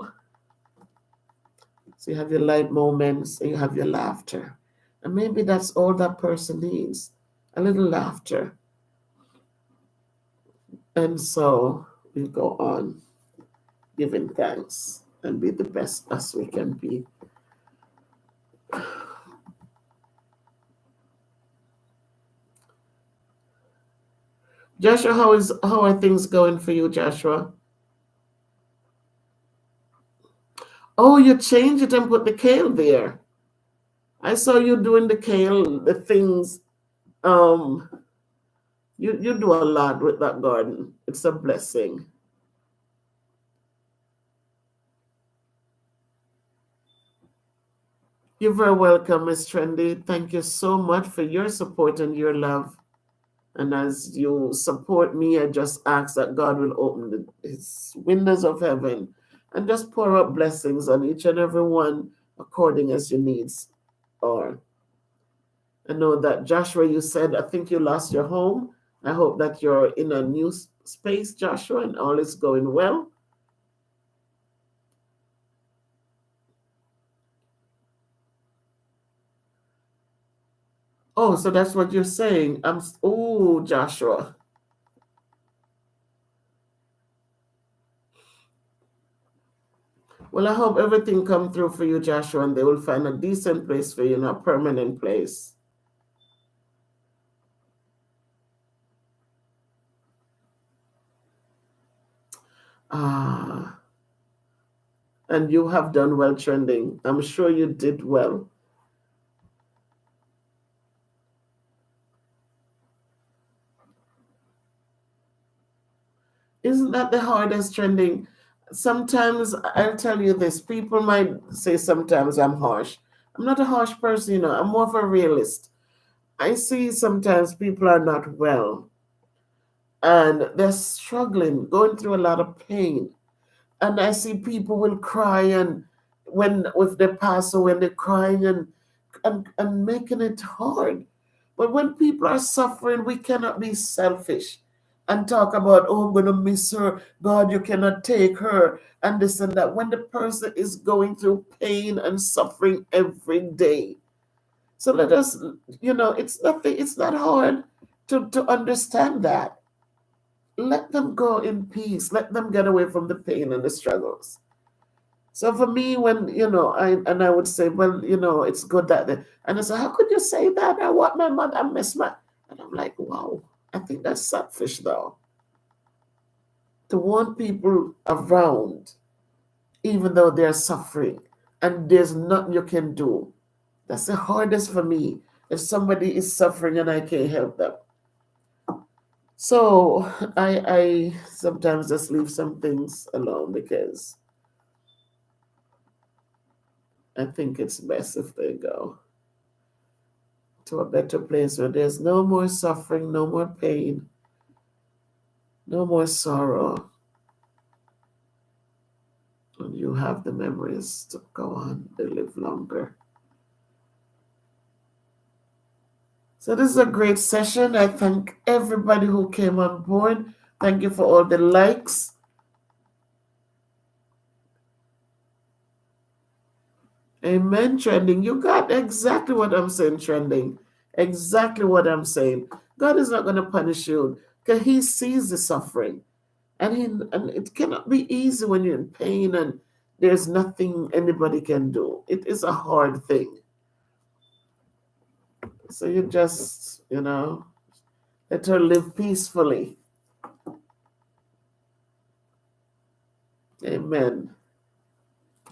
So you have your light moments and you have your laughter. And maybe that's all that person needs. A little laughter. And so we go on giving thanks and be the best as we can be. Joshua, how are things going for you, Joshua? Oh, you changed it and put the kale there. I saw you doing the kale, the things. Um, you do a lot with that garden. It's a blessing. You're very welcome, Miss Trendy. Thank you so much for your support and your love. And as you support me, I just ask that God will open his windows of heaven and just pour out blessings on each and every one according as your needs are. I know that Joshua, you said, I think you lost your home. I hope that you're in a new space, Joshua, and all is going well. Oh, so that's what you're saying. Oh, Joshua. Well, I hope everything come through for you, Joshua, and they will find a decent place for you, not a permanent place. Ah, and you have done well, Trending. I'm sure you did well. Isn't that the hardest, Trending? Sometimes I'll tell you this, people might say sometimes I'm harsh. I'm not a harsh person, I'm more of a realist. I see sometimes people are not well and they're struggling, going through a lot of pain. And I see people will cry, and when if they pass away, they're crying and and making it hard. But when people are suffering, we cannot be selfish and talk about, oh, I'm going to miss her. God, you cannot take her, and this and that. When the person is going through pain and suffering every day. So let us, it's nothing, it's not hard to understand that. Let them go in peace. Let them get away from the pain and the struggles. So for me, when I would say, well, it's good that and I say, how could you say that? I want my mother, I miss my, and I'm like, wow, I think that's selfish though. To want people around, even though they're suffering, and there's nothing you can do. That's the hardest for me. If somebody is suffering and I can't help them. So I sometimes just leave some things alone because I think it's best if they go to a better place where there's no more suffering, no more pain, no more sorrow. And you have the memories to go on, they live longer. So this is a great session. I thank everybody who came on board. Thank you for all the likes. Amen, Trending. You got exactly what I'm saying, Trending. Exactly what I'm saying. God is not going to punish you because he sees the suffering. And it cannot be easy when you're in pain and there's nothing anybody can do. It is a hard thing. So you just, let her live peacefully. Amen.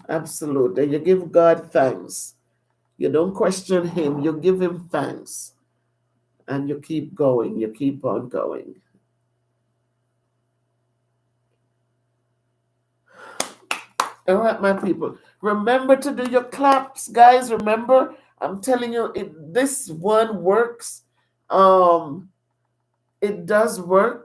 Absolutely. You give God thanks. You don't question him. You give him thanks. And you keep going. You keep on going. All right, my people. Remember to do your claps, guys. Remember, I'm telling you, this one works. It does work.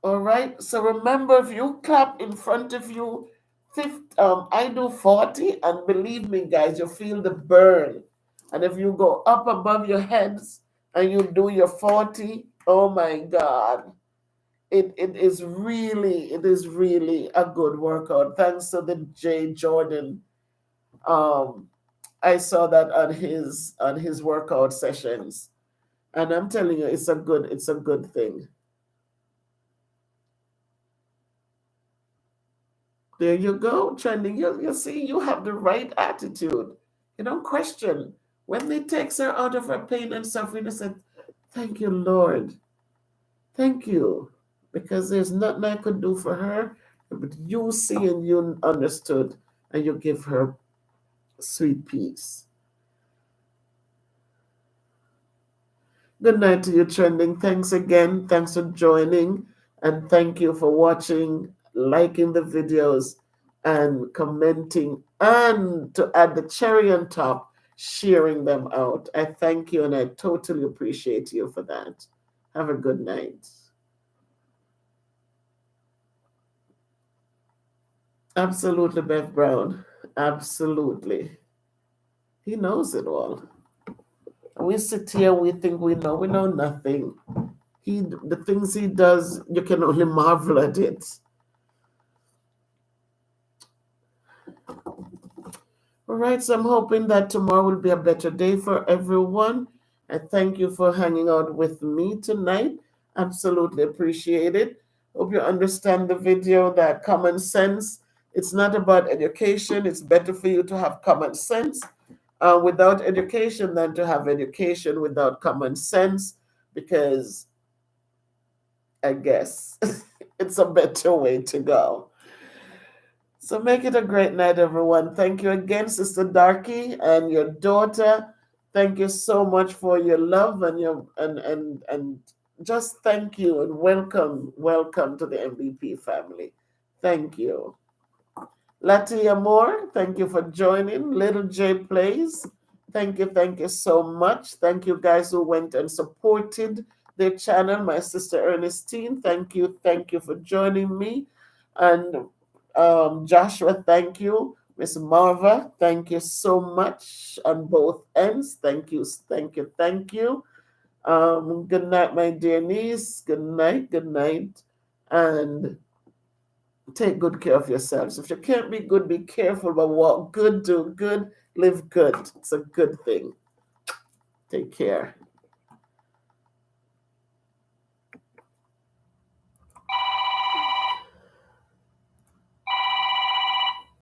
All right. So remember, if you clap in front of you, I do 40, and believe me, guys, you feel the burn. And if you go up above your heads and you do your 40, oh my God. It is really a good workout. Thanks to the Jay Jordan. I saw that on his workout sessions. And I'm telling you, it's a good thing. There you go, Trending. You see, you have the right attitude. You don't question. When they takes her out of her pain and suffering, I said, thank you, Lord. Thank you. Because there's nothing I could do for her, but you see and you understood, and you give her sweet peace. Good night to you, Trending. Thanks again. Thanks for joining. And thank you for watching, liking the videos, and commenting. And to add the cherry on top, sharing them out. I thank you and I totally appreciate you for that. Have a good night. Absolutely, Bev Brown. Absolutely. He knows it all. We sit here, we think we know nothing. The things he does, you can only marvel at it. All right, so I'm hoping that tomorrow will be a better day for everyone. I thank you for hanging out with me tonight. Absolutely appreciate it. Hope you understand the video that common sense, it's not about education. It's better for you to have common sense without education than to have education without common sense, because I guess it's a better way to go. So make it a great night, everyone. Thank you again, Sister Darky and your daughter. Thank you so much for your love and your and just thank you and welcome to the MVP family. Thank you. Latia Moore, thank you for joining. Little J Plays, thank you so much. Thank you guys who went and supported their channel. My sister Ernestine, thank you for joining me. And Joshua, thank you. Miss Marva, thank you so much on both ends. Thank you, thank you, thank you. Good night, my dear niece. Good night, good night. And take good care of yourselves. If you can't be good, be careful, but walk good, do good, live good. It's a good thing. Take care.